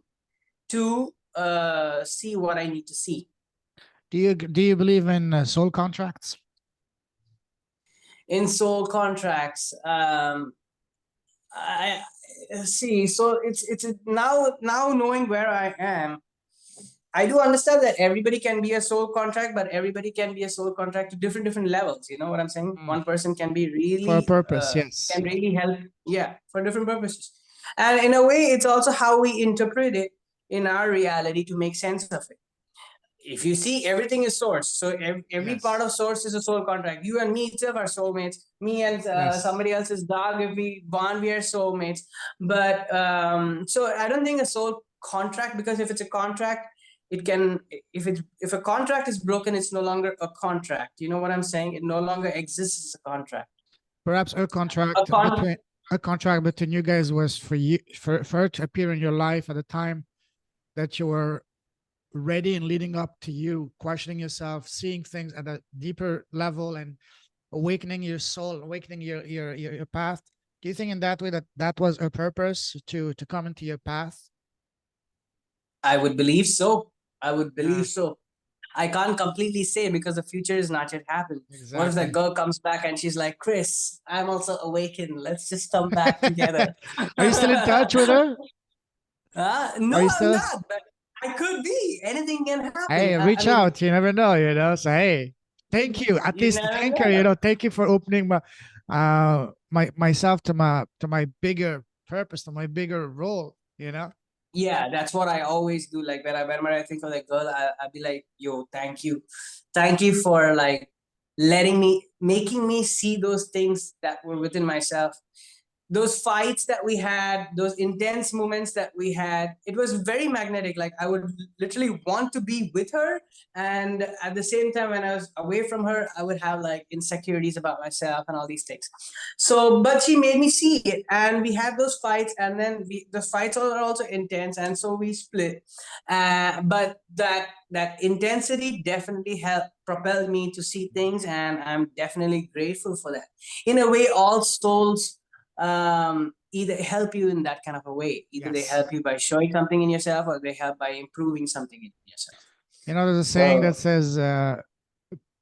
S2: to see what I need to see.
S1: Do you believe in soul contracts?
S2: In soul contracts, I see. So now knowing where I am, I do understand that everybody can be a soul contract, but everybody can be a soul contract to different levels. You know what I'm saying?
S1: Mm.
S2: One person can be
S1: For a
S2: really
S1: purpose, yes.
S2: can really help, yeah, for different purposes. And in a way, it's also how we interpret it in our reality to make sense of it. If you see, everything is source, so every part
S1: Yes.
S2: of source is a soul contract. You and me itself are soulmates. Me and
S1: Yes.
S2: somebody else's dog, if we bond, we are soulmates. But so I don't think a soul contract, because if it's a contract, it can, if a contract is broken, it's no longer a contract. You know what I'm saying? It no longer exists as a contract.
S1: Perhaps
S2: A con
S1: a contract between you guys was for you for her to appear in your life at a time that you were ready and leading up to you questioning yourself, seeing things at a deeper level, and awakening your soul, awakening your path. Do you think in that way that that was her purpose to come into your path?
S2: I would believe so. I would
S1: Yeah,
S2: believe so. I can't completely say because the future is not yet happened. What if that
S1: exactly.
S2: girl comes back and she's like, Kris, I'm also awakened. Let's just come back together.
S1: Are you still in touch with her?
S2: No,
S1: Are you
S2: I'm
S1: still?
S2: not. But I could be. Anything can happen.
S1: Hey,
S2: I
S1: reach
S2: mean,
S1: out. You never know. So hey, thank you. At
S2: you
S1: least
S2: never
S1: thank her.
S2: know.
S1: Thank you for opening myself to my bigger purpose, to my bigger role.
S2: Yeah, that's what I always do. Like whenever I think of that girl, I'll be like, yo, thank you for like making me see those things that were within myself. those fights that we had, those intense moments that we had, it was very magnetic. Like I would literally want to be with her, and at the same time, when I was away from her, I would have like insecurities about myself and all these things. So, but she made me see it, and we had those fights, and then the fights are also intense, and so we split. But that intensity definitely helped propel me to see things, and I'm definitely grateful for that. In a way, all souls either help you in that kind of a way. Either they
S1: Yes.
S2: help you by showing something in yourself, or they help by improving something in yourself.
S1: You know, there's a saying that
S2: So
S1: says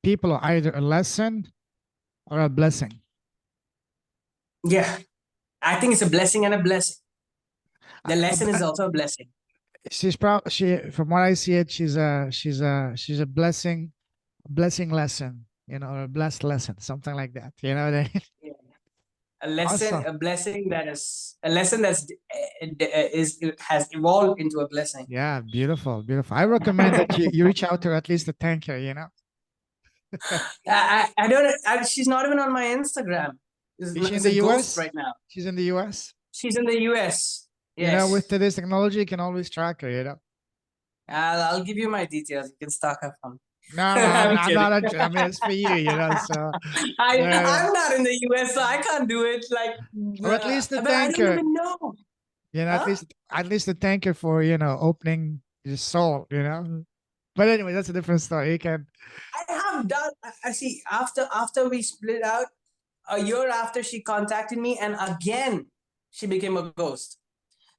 S1: people are either a lesson or a blessing.
S2: yeah, I think it's a blessing and a blessing. The lesson is
S1: Uh,
S2: also a blessing.
S1: she's probably from what I see it, she's a blessing lesson, you know, or a blessed lesson, something like that. You know what I mean?
S2: Yeah. A lesson,
S1: Awesome.
S2: a blessing that is a lesson that's is has evolved into a blessing.
S1: Yeah, beautiful, beautiful. I recommend that you reach out to her at least to thank her, you know.
S2: I don't. She's not even on my Instagram.
S1: Is she in
S2: It's
S1: the
S2: a ghost
S1: US?
S2: right now.
S1: She's in the US.
S2: She's in the US.
S1: You know, with
S2: Yes.
S1: today's technology, you can always track her, you know.
S2: I'll give you my details. You can stalk her from.
S1: No, no,
S2: I'm
S1: I'm
S2: kidding.
S1: not. I mean, it's for you, you know. So, yeah,
S2: I'm not in the US, so I can't do it. Like,
S1: or at least to
S2: but I
S1: thank
S2: don't
S1: her.
S2: even know.
S1: You know,
S2: Huh?
S1: at least to thank her for opening your soul. You know. But anyway, that's a different story. You can.
S2: I have done. I see. After we split out, a year after she contacted me, and again she became a ghost.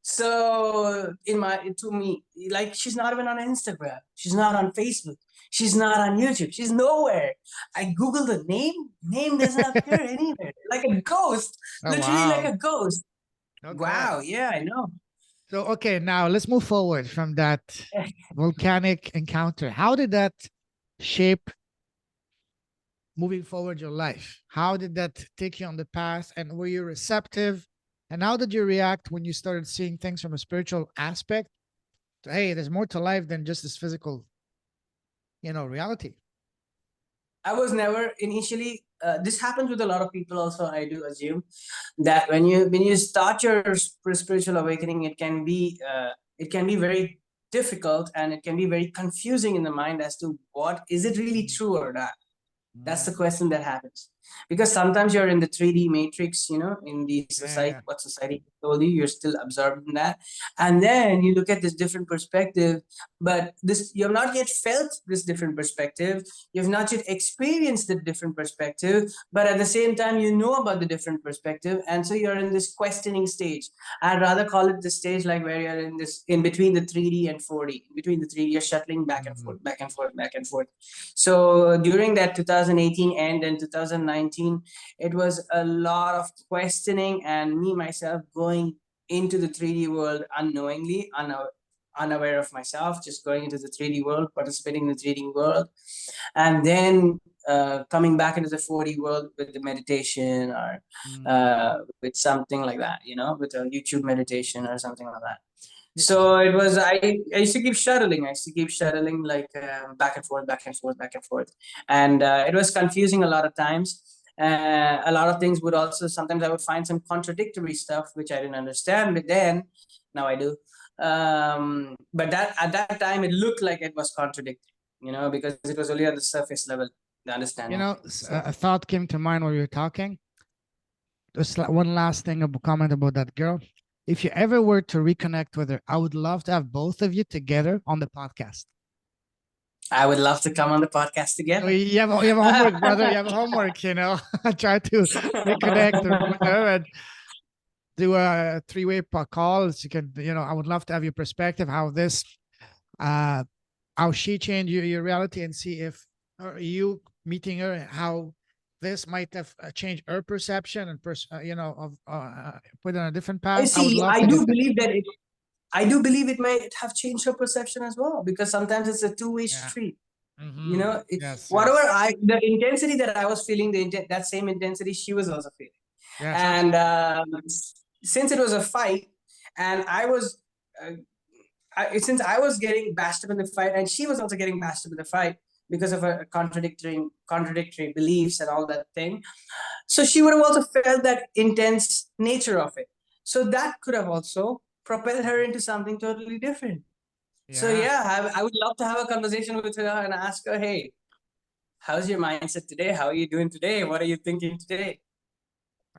S2: So to me, like she's not even on Instagram. She's not on Facebook. She's not on YouTube. She's nowhere. I Google the name doesn't appear anywhere. Like a ghost,
S1: Oh
S2: literally like
S1: wow.
S2: a ghost.
S1: Okay.
S2: Wow, yeah, I know.
S1: So okay, now let's move forward from that volcanic encounter. How did that shape moving forward your life? How did that take you on the path? And were you receptive? And how did you react when you started seeing things from a spiritual aspect? Hey, there's more to life than just this physical, reality.
S2: I was never initially. This happens with a lot of people. Also, I do assume that when you start your spiritual awakening, it can be very difficult, and it can be very confusing in the mind as to what is it really true or not. That's the
S1: Mm,
S2: question that happens, because sometimes you're in the 3D matrix, in the
S1: yeah,
S2: society,
S1: yeah.
S2: what society told you, you're still absorbed in that. And then you look at this different perspective, but this you have not yet felt this different perspective. You've not yet experienced the different perspective, but at the same time, you know about the different perspective. And so you're in this questioning stage. I'd rather call it the stage like where you're in between the 3D and 4D. In between the 3D, you're shuttling back and
S1: Mhm.
S2: forth, back and forth, back and forth. So during that 2018 end and 2019, it was a lot of questioning, and me myself going into the 3D world unknowingly, unaware of myself, just going into the 3D world, participating in the 3D world, and then coming back into the 4D world with the meditation, or
S1: Mm.
S2: with something like that, with a YouTube meditation or something like that.
S1: Yeah.
S2: So it was, I used to keep shuttling. I used to keep shuttling, like back and forth, back and forth, back and forth. And it was confusing a lot of times. A lot of things would also, sometimes I would find some contradictory stuff, which I didn't understand, but then now I do. But that at that time, it looked like it was contradictory, because it was only on the surface level, the understanding. So
S1: A thought came to mind while you were talking. Just one last thing, a comment about that girl. If you ever were to reconnect with her, I would love to have both of you together on the podcast.
S2: I would love to come on the podcast
S1: So
S2: together.
S1: you have a homework, brother. You have a homework. Try to reconnect with her and do a three-way call. So you can, I would love to have your perspective, uh, how she changed your reality, and see if you meeting her, how this might have changed her perception and of put on a different
S2: I
S1: path. I would
S2: see.
S1: love to get that.
S2: I do believe it might have changed her perception as well, because sometimes it's a two-way
S1: Yeah.
S2: street.
S1: Mm-hmm. Yes.
S2: Whatever
S1: Yes.
S2: the intensity that I was feeling, that same intensity she was also feeling.
S1: Yes.
S2: And
S1: Absolutely.
S2: since it was a fight, and since I was getting bashed up in the fight, and she was also getting bashed up in the fight, because of her contradictory beliefs and all that thing. So she would have also felt that intense nature of it. So that could have also propelled her into something totally different. So yeah, I would love to have a conversation with her and ask her, hey, how's your mindset today? How are you doing today? What are you thinking today?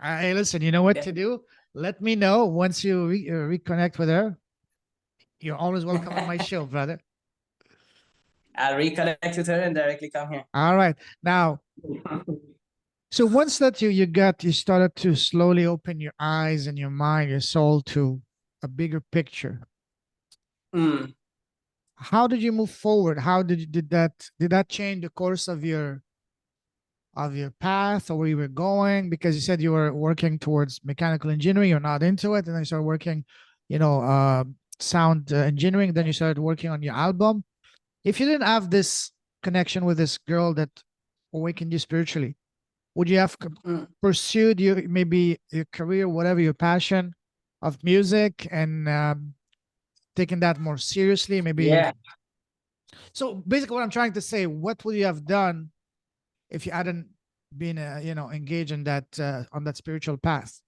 S1: Hey, listen, you know what to do? Let me know once you reconnect with her. You're always welcome on my show, brother.
S2: I'll reconnect with her and directly come here.
S1: All right. Now, so once that you started to slowly open your eyes and your mind, your soul to a bigger picture.
S2: Mm.
S1: How did you move forward? How did that change the course of your path or where you were going? Because you said you were working towards mechanical engineering, you're not into it, and then you started working, sound engineering. Then you started working on your album. If you didn't have this connection with this girl that awakened you spiritually, would you have pursued maybe your career, whatever your passion of music, and taking that more seriously? Maybe.
S2: Yeah.
S1: So basically, what I'm trying to say, what would you have done if you hadn't been, engaged in that on that spiritual path?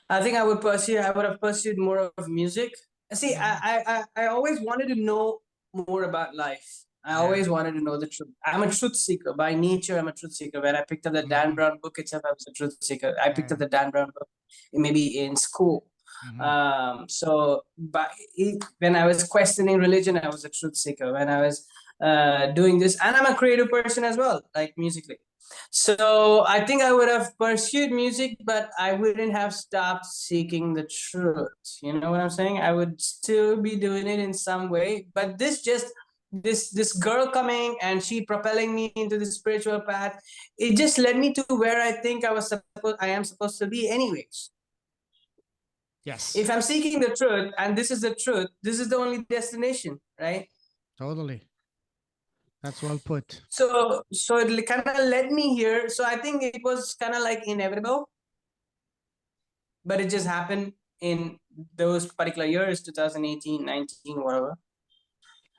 S2: I think I would have pursued more of music. See, I always wanted to know more about life. I always wanted to know the truth. I'm a truth seeker by nature. I'm a truth seeker. When I picked up the Dan Brown book itself, I was a truth seeker. I picked up the Dan Brown book maybe in school. So, when I was questioning religion, I was a truth seeker. When I was doing this, and I'm a creative person as well, like musically. So I think I would have pursued music, but I wouldn't have stopped seeking the truth. You know what I'm saying? I would still be doing it in some way, but this girl coming and she propelling me into the spiritual path, it just led me to where I think I am supposed to be anyways.
S1: Yes.
S2: If I'm seeking the truth and this is the truth, this is the only destination, right?
S1: Totally. That's well put.
S2: So it kind of led me here. So I think it was kind of like inevitable, but it just happened in those particular years, 2018, 19, whatever.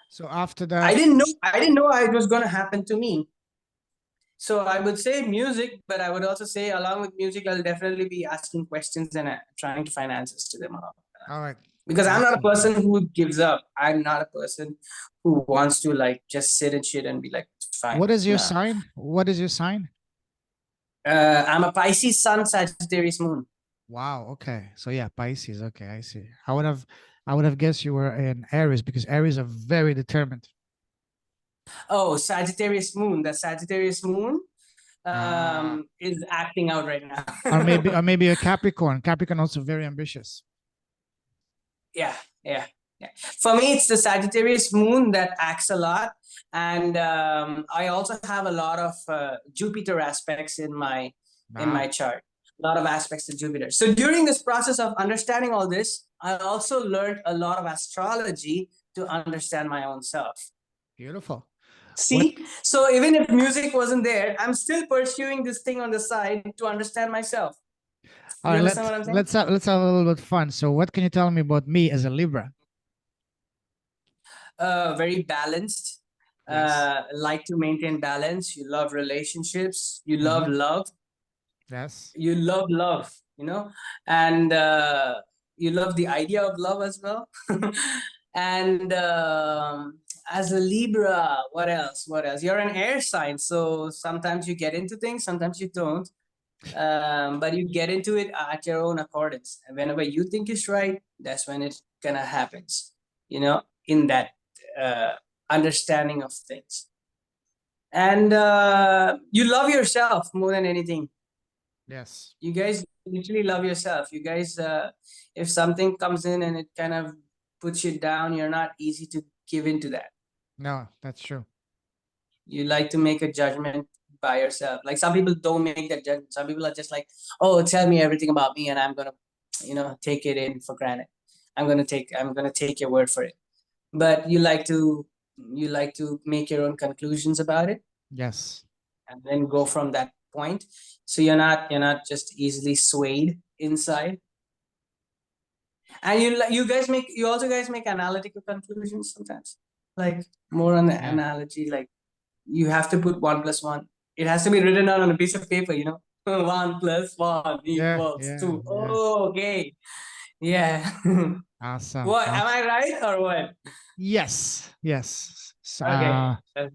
S1: So after that,
S2: I didn't know it was going to happen to me. So I would say music, but I would also say along with music, I'll definitely be asking questions and trying to find answers to them.
S1: All right.
S2: Because I'm not a person who gives up. I'm not a person who wants to like just sit and shit and be like, fine.
S1: What is your sign? What is your sign?
S2: I'm a Pisces sun, Sagittarius moon.
S1: Wow. Okay. So yeah, Pisces. Okay, I see. I would have guessed you were in Aries because Aries are very determined.
S2: Oh, Sagittarius moon. The Sagittarius moon is acting out right now.
S1: or maybe a Capricorn. Capricorn also very ambitious.
S2: Yeah. For me, it's the Sagittarius moon that acts a lot, and I also have a lot of Jupiter aspects in my chart. A lot of aspects to Jupiter. So during this process of understanding all this, I also learned a lot of astrology to understand my own self.
S1: Beautiful.
S2: See, so even if music wasn't there, I'm still pursuing this thing on the side to understand myself.
S1: All right, let's have a little bit of fun. So what can you tell me about me as a Libra?
S2: Very balanced. Yes. Like to maintain balance. You love relationships. You love love.
S1: Yes.
S2: You love love, and you love the idea of love as well. And as a Libra, what else? You're an air sign, so sometimes you get into things, sometimes you don't. But you get into it at your own accordance, and whenever you think it's right, that's when it kind of happens. In that understanding of things, and you love yourself more than anything.
S1: Yes.
S2: You guys literally love yourself. You guys, if something comes in and it kind of puts you down, you're not easy to give into that.
S1: No, that's true.
S2: You like to make a judgment by yourself. Like some people don't make that judgment. Some people are just like, oh, tell me everything about me and I'm going to, take it in for granted. I'm going to take your word for it. But you like to make your own conclusions about it.
S1: Yes.
S2: And then go from that point. So you're not just easily swayed inside. And you also guys make analytical conclusions sometimes, like more on the
S1: Yeah.
S2: analogy, like you have to put 1 plus 1. It has to be written out on a piece of paper, 1 plus 1
S1: Yeah.
S2: equals
S1: Yeah.
S2: 2.
S1: Yeah.
S2: Oh, okay. Yeah.
S1: Awesome.
S2: What, am
S1: Awesome.
S2: I right or what?
S1: Yes. Yes.
S2: Okay.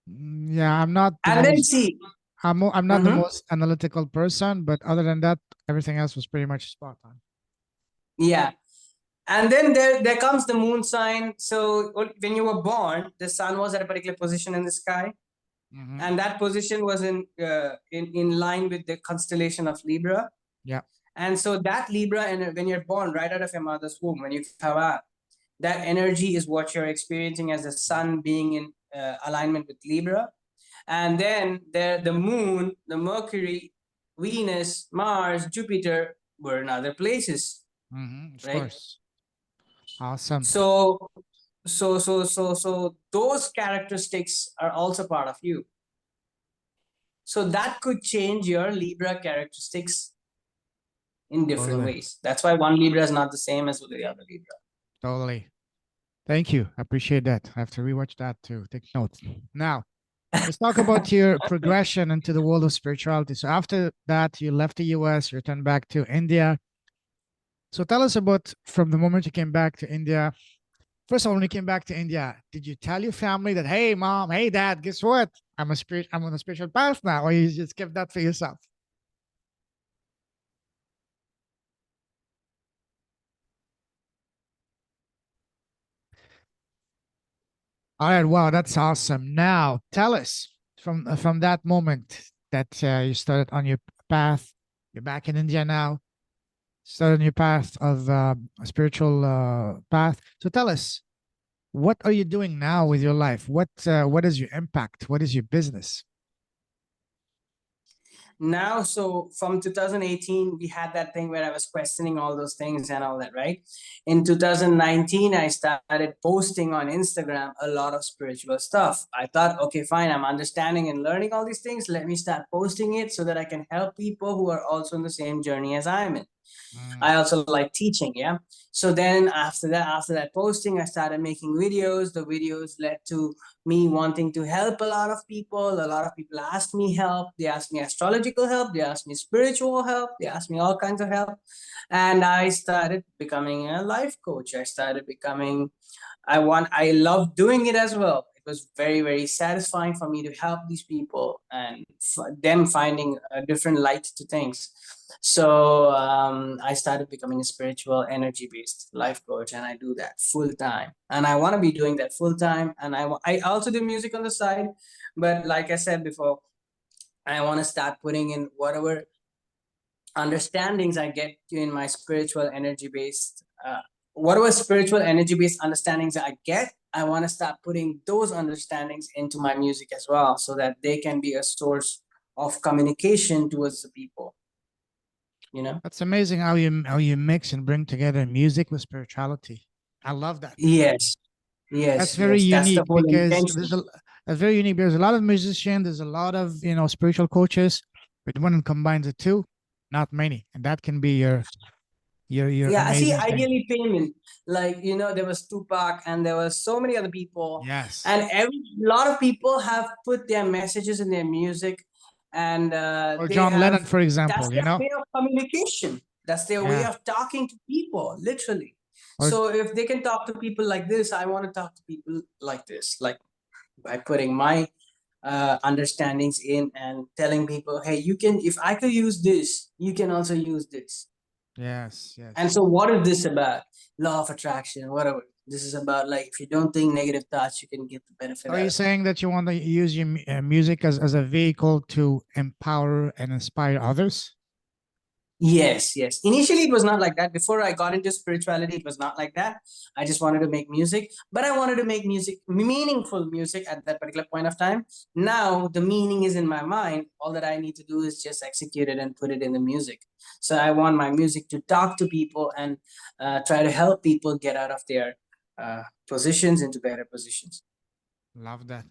S1: Yeah, I'm not the
S2: And then
S1: most
S2: see.
S1: I'm not the
S2: Mhm.
S1: most analytical person, but other than that, everything else was pretty much spot on.
S2: Yeah. And then there comes the moon sign. So when you were born, the sun was at a particular position in the sky,
S1: Mm-hmm.
S2: and that position was in line with the constellation of Libra.
S1: Yeah.
S2: And so that Libra, and when you're born right out of your mother's womb, when you come out, that energy is what you're experiencing as the sun being in alignment with Libra. And then there, the moon, the Mercury, Venus, Mars, Jupiter were in other places,
S1: Mm-hmm. Of
S2: right?
S1: course. Awesome.
S2: So, so those characteristics are also part of you. So that could change your Libra characteristics in different
S1: Totally.
S2: ways. That's why one Libra is not the same as the other Libra.
S1: Totally. Thank you. I appreciate that. I have to rewatch that too. Take notes. Now, let's talk about your progression into the world of spirituality. So after that, you left the US, you returned back to India. So tell us about from the moment you came back to India. First of all, when you came back to India, did you tell your family that, hey, mom, hey, dad, guess what? I'm on a spiritual path now, or you just kept that for yourself? All right, wow, that's awesome. Now, tell us from that moment that you started on your path. You're back in India now. Started on your path of a spiritual path. So tell us, what are you doing now with your life? What is your impact? What is your business?
S2: Now, so from 2018, we had that thing where I was questioning all those things and all that, right? In 2019, I started posting on Instagram a lot of spiritual stuff. I thought, okay, fine, I'm understanding and learning all these things. Let me start posting it so that I can help people who are also in the same journey as I am in.
S1: Mm,
S2: I also like teaching, yeah. So then after that posting, I started making videos. The videos led to me wanting to help a lot of people. A lot of people asked me help. They asked me astrological help. They asked me spiritual help. They asked me all kinds of help. And I started becoming a life coach. I love doing it as well. It was very, very satisfying for me to help these people and them finding a different light to things. So I started becoming a spiritual energy based life coach, and I do that full time. And I want to be doing that full time. And I also do music on the side. But like I said before, I want to start putting in whatever understandings I get in my spiritual energy based, whatever spiritual energy based understandings I get, I want to start putting those understandings into my music as well, so that they can be a source of communication towards the people. You know?
S1: that's amazing how you mix and bring together music with spirituality. I love that.
S2: Yes,
S1: That's
S2: yes,
S1: very
S2: yes. That's the
S1: unique
S2: whole
S1: because
S2: intention.
S1: that's very unique. There's a lot of musicians, there's a lot of spiritual coaches, but when it combines the two, not many, and that can be your
S2: Yeah, I see.
S1: amazing thing.
S2: Ideally, payment. Like there was Tupac, and there was so many other people,
S1: Yes,
S2: and every lot of people have put their messages in their music, and
S1: or
S2: they
S1: John
S2: have
S1: Lennon, for
S2: that's
S1: example.
S2: their way of communication. That's their way
S1: Yeah,
S2: of talking to people, literally.
S1: or
S2: So if they can talk to people like this, I want to talk to people like this, like by putting my understandings in and telling people, hey, you can. If I could use this, you can also use this.
S1: yes,
S2: And
S1: yes.
S2: so, what is this about? Law of attraction, whatever. This is about, like, if you don't think negative thoughts, you can get the benefit
S1: Are
S2: out
S1: you
S2: of it.
S1: saying that you want to use your music as a vehicle to empower and inspire others?
S2: Yes, yes. Initially, it was not like that. Before I got into spirituality, it was not like that. I just wanted to make music, but I wanted to make music, meaningful music at that particular point of time. Now, the meaning is in my mind. All that I need to do is just execute it and put it in the music. So I want my music to talk to people and try to help people get out of their positions into better positions.
S1: Love that.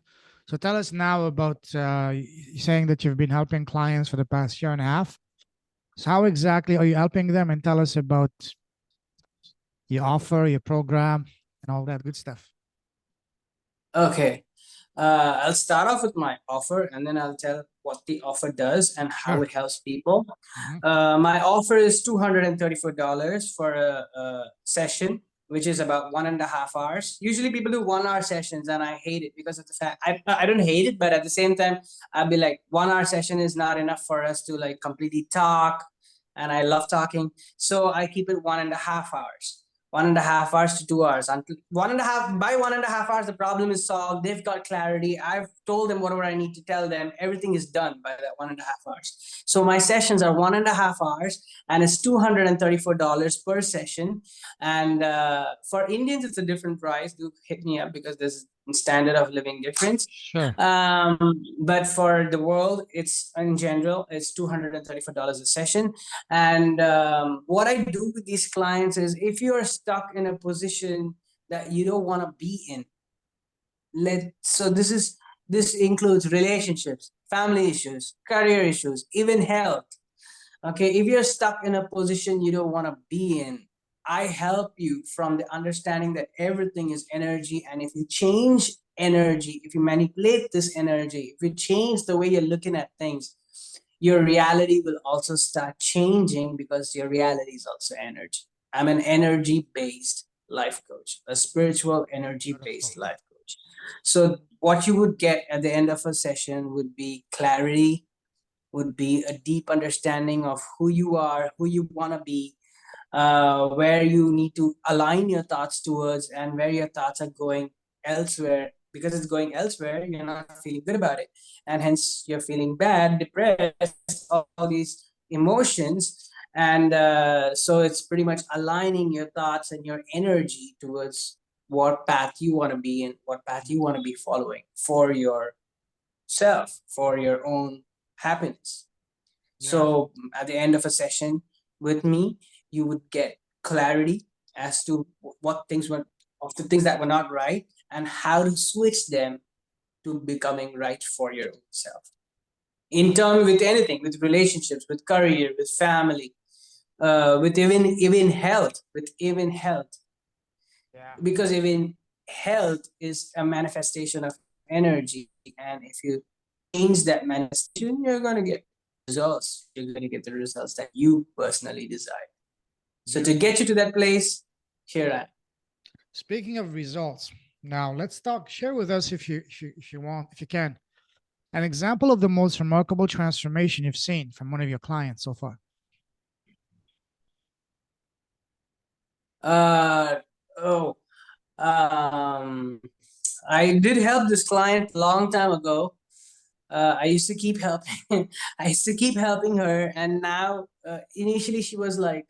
S1: So tell us now about saying that you've been helping clients for the past year and a half. So how exactly are you helping them? And tell us about your offer, your program, and all that good stuff.
S2: Okay. I'll start off with my offer, and then I'll tell what the offer does and how
S1: Sure.
S2: it helps people.
S1: Mhm.
S2: My offer is $234 for a session, which is about 1.5 hours. Usually people do 1 hour sessions, and I hate it because of the fact I don't hate it, but at the same time, I'll be like, 1 hour session is not enough for us to like completely talk. And I love talking. So I keep it 1.5 hours. 1.5 hours to 2 hours. Until 1.5 hours, the problem is solved. They've got clarity. I've told them whatever I need to tell them. Everything is done by that 1.5 hours. So my sessions are 1.5 hours, and it's $234 per session. And for Indians, it's a different price. Do hit me up because there's standard of living difference.
S1: Sure.
S2: But for the world, it's in general, it's $234 a session. And what I do with these clients is, if you're stuck in a position that you don't want to be in, this includes relationships, family issues, career issues, even health. Okay, if you're stuck in a position you don't want to be in, I help you from the understanding that everything is energy. And if you change energy, if you manipulate this energy, if you change the way you're looking at things, your reality will also start changing, because your reality is also energy. I'm an energy-based life coach, a spiritual energy-based
S1: Beautiful.
S2: life coach. So what you would get at the end of a session would be clarity, would be a deep understanding of who you are, who you want to be, where you need to align your thoughts towards, and where your thoughts are going elsewhere. Because it's going elsewhere, you're not feeling good about it. And hence you're feeling bad, depressed, all these emotions. And so it's pretty much aligning your thoughts and your energy towards what path you want to be in, what path you want to be following for yourself, for your own happiness.
S1: Yeah.
S2: So at the end of a session with me, you would get clarity as to what things were, of the things that were not right, and how to switch them to becoming right for your own self. In turn, with anything, with relationships, with career, with family, with even health, with even health,
S1: Yeah.
S2: because even health is a manifestation of energy. And if you change that manifestation, you're going to get results. You're going to get the results that you personally desire. So to
S1: Beautiful.
S2: get you to that place, here I am.
S1: Speaking of results, now let's talk. Share with us, if you want, if you can, an example of the most remarkable transformation you've seen from one of your clients so far.
S2: Uh, oh, um, I did help this client a long time ago. I used to keep helping. I used to keep helping her, and now initially she was like,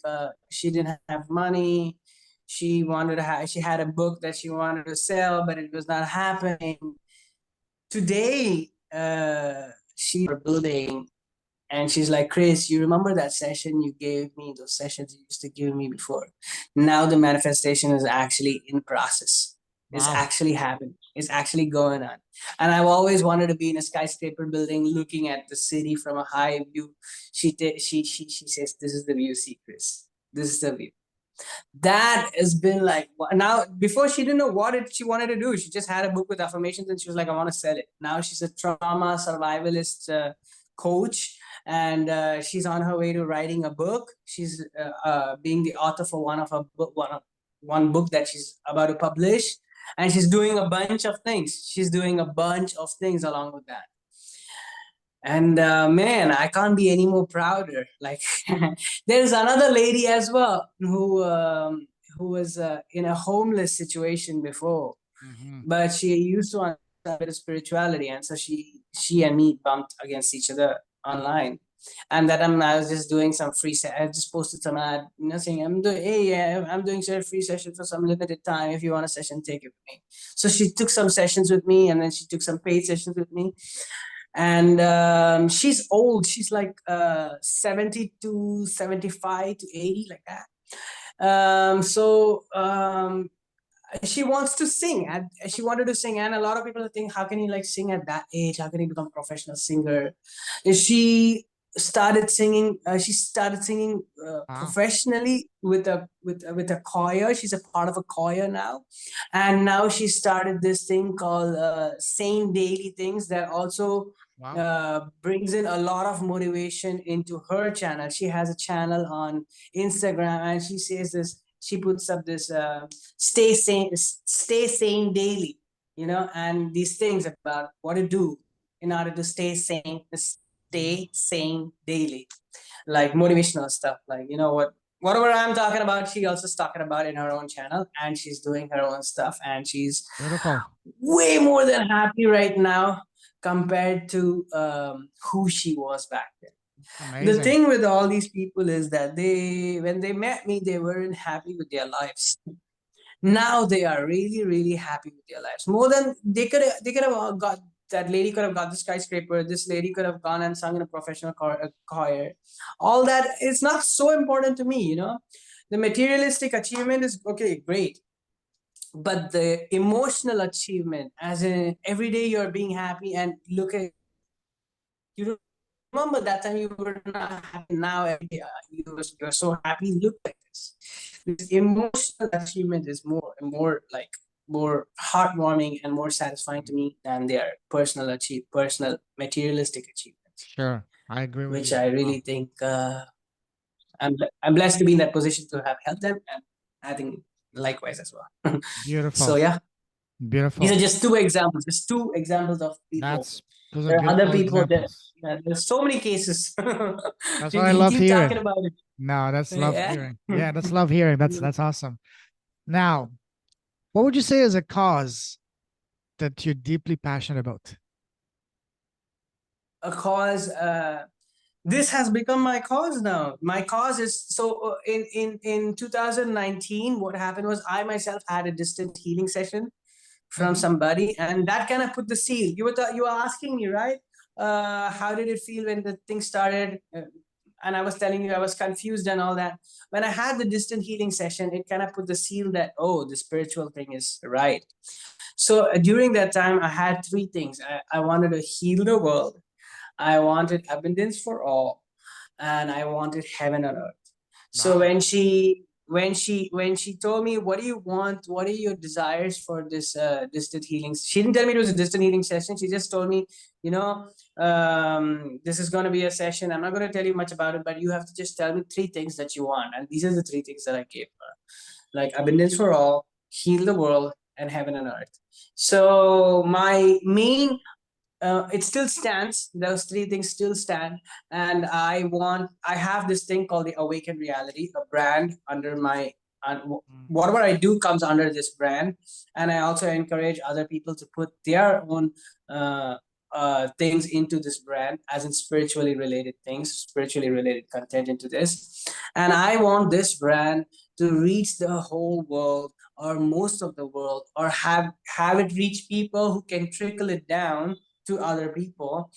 S2: she didn't have money. She wanted to have. She had a book that she wanted to sell, but it was not happening. Today, she building, and she's like, Kris, you remember that session you gave me? Those sessions you used to give me before. Now the manifestation is actually in process. It's
S1: Wow.
S2: actually happening. It's actually going on. And I've always wanted to be in a skyscraper building, looking at the city from a high view. She says, "This is the view, see, Kris. This is the view." That has been like, now before she didn't know what she wanted to do. She just had a book with affirmations, and she was like, I want to sell it. Now she's a trauma survivalist coach, and she's on her way to writing a book. She's being the author for one book that she's about to publish, and she's doing a bunch of things. She's doing a bunch of things along with that. And man, I can't be any more prouder. Like, there's another lady as well who was in a homeless situation before,
S1: Mm-hmm.
S2: but she used to understand a bit of spirituality, and so she and me bumped against each other online. And that I was just doing some free I just posted some ad, saying, I'm doing a free session for some limited time. If you want a session, take it with me. So she took some sessions with me, and then she took some paid sessions with me. And she's old. She's like 70 to 75 to 80, like that. She wants to sing, and she wanted to sing. And a lot of people think, how can you like sing at that age? How can you become a professional singer? She started singing. She started singing
S1: Wow.
S2: professionally with a choir. She's a part of a choir now, and now she started this thing called saying daily things that also
S1: Wow.
S2: brings in a lot of motivation into her channel. She has a channel on Instagram, and she says this. She puts up this stay sane daily, and these things about what to do in order to stay sane, stay sane daily, like motivational stuff, like whatever I'm talking about, she also is talking about in her own channel, and she's doing her own stuff, and she's
S1: Beautiful.
S2: way more than happy right now compared to who she was back then. The
S1: Amazing.
S2: thing with all these people is that when they met me, they weren't happy with their lives. Now they are really, really happy with their lives. More than they could have got. That lady could have got the skyscraper. This lady could have gone and sung in a professional choir. All that is not so important to me. The materialistic achievement is okay, great, but the emotional achievement, as in every day you're being happy and look at you. Remember that time you were not happy. Now every day you're so happy. Look like this. This emotional achievement is more and more like more heartwarming and more satisfying to me than their personal materialistic achievements,
S1: Sure. I agree with
S2: which
S1: you.
S2: I really think I'm blessed to be in that position to have helped them, and I think likewise as well. So
S1: Beautiful.
S2: yeah, these
S1: Beautiful.
S2: are just two examples of people.
S1: Those are
S2: There are other
S1: beautiful
S2: people that
S1: examples.
S2: there's so many cases.
S1: That's
S2: We
S1: what I
S2: can
S1: love
S2: keep talking
S1: hearing.
S2: about it.
S1: No, that's love
S2: Yeah.
S1: hearing. Yeah, that's love hearing. That's awesome. Now, what would you say is a cause that you're deeply passionate about?
S2: A cause. This has become my cause now. My cause is in 2019. What happened was I myself had a distant healing session from
S1: Mhm.
S2: somebody, and that kind of put the seal. You were asking me, right? How did it feel when the thing started? And I was telling you I was confused and all that. When I had the distant healing session, it kind of put the seal that, oh, the spiritual thing is right. So during that time, I had three things. I wanted to heal the world. I wanted abundance for all, and I wanted heaven on earth. So
S1: Wow.
S2: when she told me, what do you want, what are your desires for this distant healing, she didn't tell me it was a distant healing session. She just told me, this is going to be a session. I'm not going to tell you much about it, but you have to just tell me three things that you want, and these are the three things that I gave her, like abundance for all, heal the world, and heaven and earth. So my main it still stands. Those three things still stand, and I have this thing called the Awaken reality, a brand under my,
S1: Mm.
S2: whatever I do comes under this brand, and I also encourage other people to put their own uh, things into this brand, as in spiritually related things, spiritually related content into this, and I want this brand to reach the whole world, or most of the world, or have it reach people who can trickle it down to other people,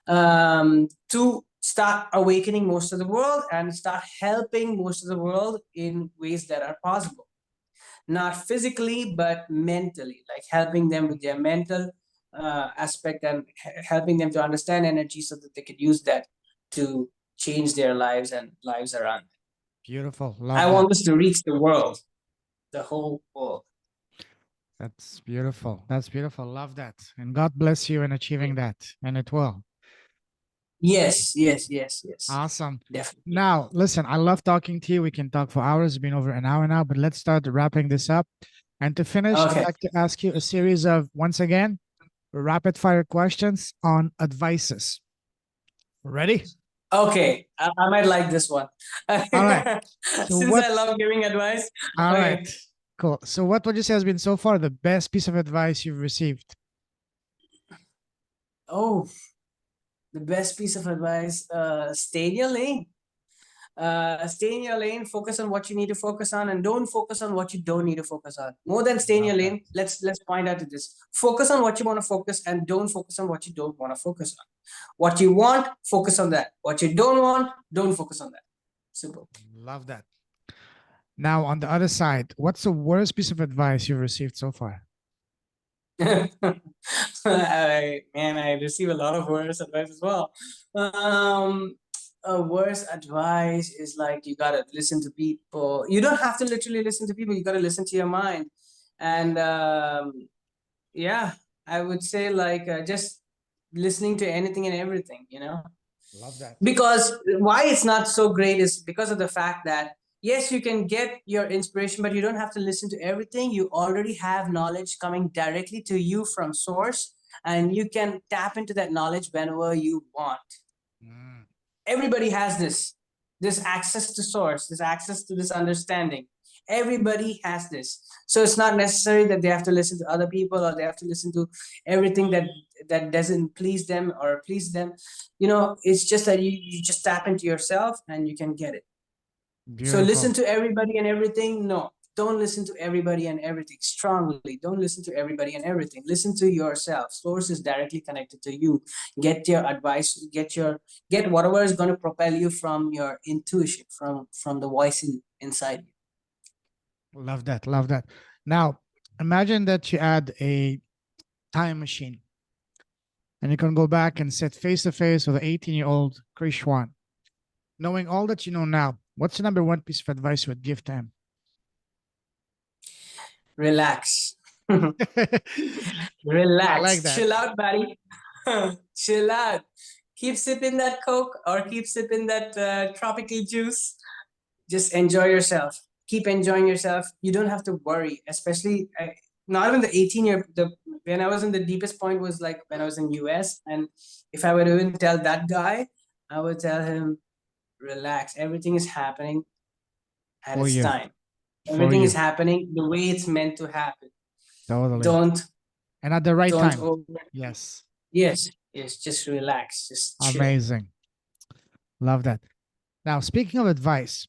S2: to start awakening most of the world and start helping most of the world in ways that are possible, not physically but mentally, like helping them with their mental aspect, and helping them to understand energy so that they could use that to change their lives and lives around them.
S1: Beautiful.
S2: I
S1: Love that.
S2: want this to reach the world, the whole world.
S1: That's beautiful. That's beautiful. Love that. And God bless you in achieving that. And it will.
S2: Yes, yes, yes, yes,
S1: Awesome.
S2: definitely.
S1: Now, listen, I love talking to you. We can talk for hours. It's been over an hour now, but let's start wrapping this up. And to finish, I'd
S2: Okay.
S1: like to ask you a series of, once again, rapid fire questions on advices. Ready?
S2: Okay, I might like this one.
S1: All right. So
S2: Since
S1: what?
S2: I love giving advice.
S1: All right.
S2: Okay.
S1: Cool. So what would you say has been so far the best piece of advice you've received?
S2: Oh, the best piece of advice, stay in your lane. Stay in your lane, focus on what you need to focus on, and don't focus on what you don't need to focus on. More than stay in
S1: Love
S2: your
S1: that.
S2: lane, let's point out to this. Focus on what you want to focus, and don't focus on what you don't want to focus on. What you want, focus on that. What you don't want, don't focus on that. Simple.
S1: Love that. Now, on the other side, what's the worst piece of advice you've received so far?
S2: I receive a lot of words advice as well. a worst advice is like you gotta listen to people. You don't have to literally listen to people. You gotta listen to your mind, and yeah, I would say like just listening to anything and everything.
S1: Love that.
S2: Because why it's not so great is because of the fact that yes, you can get your inspiration, but you don't have to listen to everything. You already have knowledge coming directly to you from source, and you can tap into that knowledge whenever you want.
S1: Mm,
S2: Everybody has this access to source, this access to this understanding. Everybody has this, so it's not necessary that they have to listen to other people, or they have to listen to everything that doesn't please them or please them. It's just that you just tap into yourself and you can get it. So
S1: beautiful.
S2: listen to everybody and everything? No, don't listen to everybody and everything. Strongly, don't listen to everybody and everything. Listen to yourself. Source is directly connected to you. Get your advice. Get whatever is going to propel you from your intuition, from the voice inside you.
S1: Love that. Love that. Now, imagine that you add a time machine and you can go back and sit face to face with an 18-year-old Krishwan. Knowing all that you know now, what's the number one piece of advice you would give to him?
S2: Relax.
S1: I like
S2: Relax.
S1: that.
S2: Chill out, buddy. Chill out. Keep sipping that Coke or keep sipping that tropical juice. Just enjoy yourself. Keep enjoying yourself. You don't have to worry, especially not even the 18-year. When I was in the deepest point was like when I was in US, and if I were to even tell that guy, I would tell him, relax. Everything is happening at
S1: For
S2: its
S1: you.
S2: time.
S1: For
S2: Everything is
S1: you.
S2: happening the way it's meant to happen.
S1: Totally.
S2: Don't
S1: And at the right
S2: don't
S1: time.
S2: over.
S1: Yes.
S2: Yes, just relax, just chill.
S1: Amazing. Love that. Now, speaking of advice,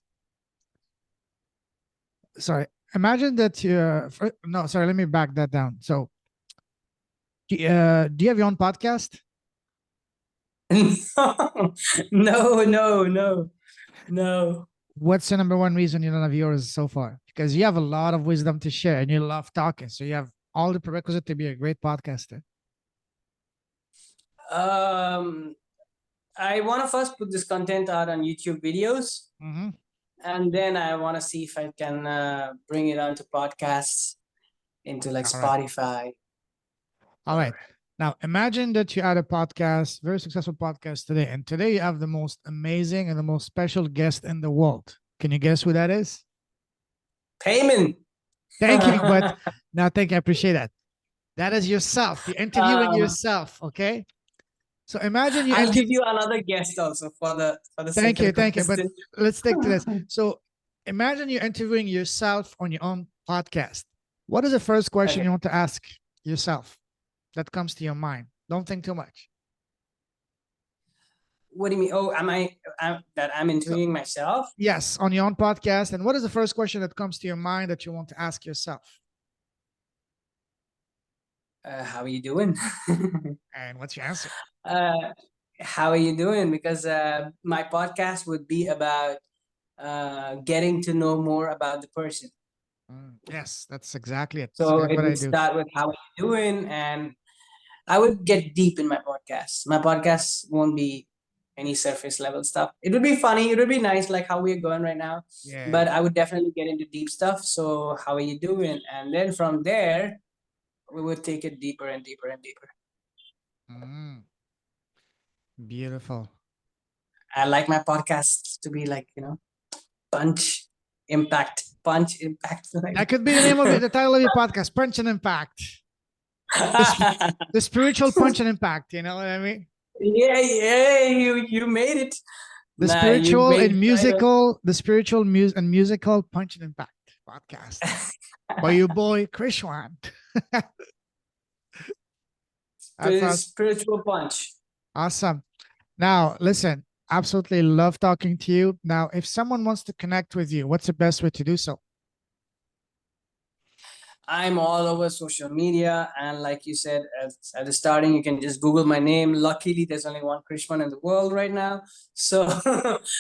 S1: sorry, imagine that no, sorry, let me back that down. So, do you have your own podcast?
S2: No, no, no, no.
S1: What's the number one reason you don't have yours so far? Because you have a lot of wisdom to share and you love talking. So, you have all the prerequisite to be a great podcaster.
S2: Um, I want to first put this content out on YouTube videos,
S1: Mm-hmm.
S2: and then I want to see if I can bring it onto podcasts, into like
S1: All right.
S2: Spotify.
S1: All right. Now, imagine that you had a podcast, very successful podcast today, and today you have the most amazing and the most special guest in the world. Can you guess who that is?
S2: Payment.
S1: Thank you, but no, thank you. I appreciate that. That is yourself. You're interviewing
S2: um,
S1: yourself. Okay. So imagine you
S2: I'll give
S1: interview.
S2: you another guest also for the sake of the
S1: Thank you. But
S2: question.
S1: let's stick to this. So imagine you're interviewing yourself on your own podcast. What is the first question
S2: Okay.
S1: you want to ask yourself that comes to your mind? Don't think too much.
S2: What do you mean? Oh, that I'm
S1: So,
S2: interviewing myself?
S1: yes, on your own podcast. And what is the first question that comes to your mind that you want to ask yourself?
S2: How are you doing?
S1: And what's your answer?
S2: uh, how are you doing? Because my podcast would be about getting to know more about the person.
S1: Yes, that's exactly it. That's
S2: So
S1: exactly
S2: it
S1: what I
S2: would
S1: do.
S2: start with how are you doing, and I would get deep in my podcast. My podcast won't be any surface level stuff. It would be funny. It would be nice, like how we're going right now.
S1: Yeah.
S2: But I would definitely get into deep stuff. So how are you doing? And then from there, we would take it deeper and deeper and deeper.
S1: Mm, beautiful.
S2: I like my podcast to be like, punch, impact, punch, impact.
S1: That could be the name of it, the title of your podcast, Punch and Impact. The spiritual punch and impact, you know what I mean?
S2: Yeah, you made it.
S1: The
S2: Nah, you
S1: spiritual
S2: made
S1: and
S2: it
S1: musical, the spiritual and musical punch and impact podcast by your boy Krishwan. That's awesome.
S2: Spiritual punch.
S1: Awesome. Now, listen, absolutely love talking to you. Now, if someone wants to connect with you, what's the best way to do so?
S2: I'm all over social media, and like you said at the starting, you can just Google my name. Luckily, there's only one Krishwan in the world right now, so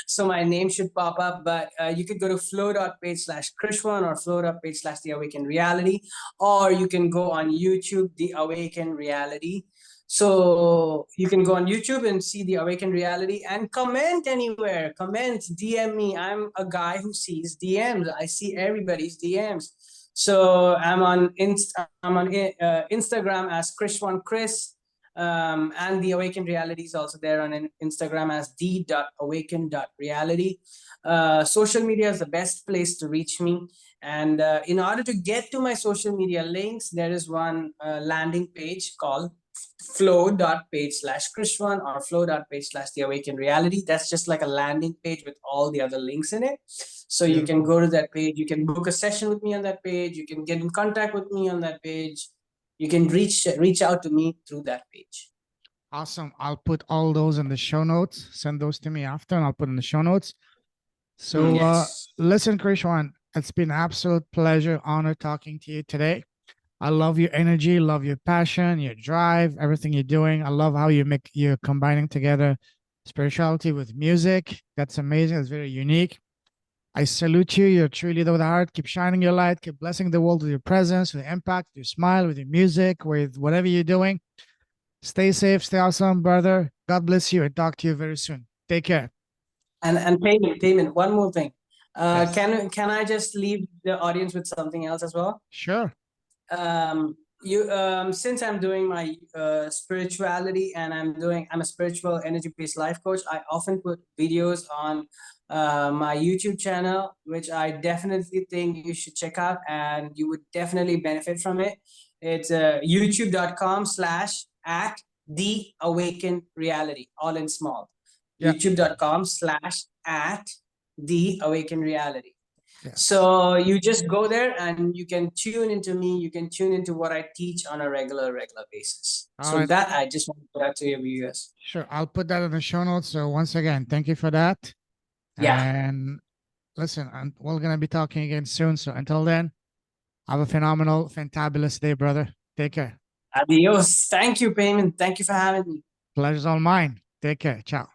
S2: so my name should pop up. But you could go to flow.page/Krishwan or flow.page/The Awaken Reality, or you can go on YouTube, The Awaken Reality. So you can go on YouTube and see the Awaken Reality and comment anywhere. Comment, DM me. I'm a guy who sees DMs. I see everybody's DMs. So I'm on Instagram as Krishwan Kris. And the Awaken Reality is also there on Instagram as d.awaken.reality. Social media is the best place to reach me. And in order to get to my social media links, there is one landing page called flow.page/Krishwan or flow.page/The Awaken Reality. That's just like a landing page with all the other links in it. So you can go to that page, you can book a session with me on that page, you can get in contact with me on that page, you can reach out to me through that page.
S1: Awesome. I'll put all those in the show notes. Send those to me after, and I'll put in the show notes. So
S2: Yes.
S1: listen, Krishwan, it's been an absolute pleasure, honor talking to you today. I love your energy, love your passion, your drive, everything you're doing. I love how you're combining together spirituality with music. That's amazing. It's very unique. I salute you. You're a true leader with a heart. Keep shining your light. Keep blessing the world with your presence, with your impact, with your smile, with your music, with whatever you're doing. Stay safe. Stay awesome, brother. God bless you, and talk to you very soon. Take care.
S2: And payment. One more thing.
S1: Yes.
S2: Can I just leave the audience with something else as well?
S1: Sure.
S2: Since I'm doing my spirituality and I'm a spiritual energy-based life coach, I often put videos on my YouTube channel, which I definitely think you should check out, and you would definitely benefit from it. It's youtube.com/at the Awaken Reality, all in small.
S1: Yeah.
S2: youtube.com/at the Awaken Reality.
S1: Yes.
S2: So you just go there and you can tune into me. You can tune into what I teach on a regular basis.
S1: All
S2: So
S1: right.
S2: that I just want to put out to your viewers.
S1: Sure. I'll put that in the show notes. So once again, thank you for that.
S2: Yeah.
S1: And listen, we're going to be talking again soon. So until then, have a phenomenal, fantabulous day, brother. Take care.
S2: Adios. Thank you, Payman. Thank you for having me.
S1: Pleasure's all mine. Take care. Ciao.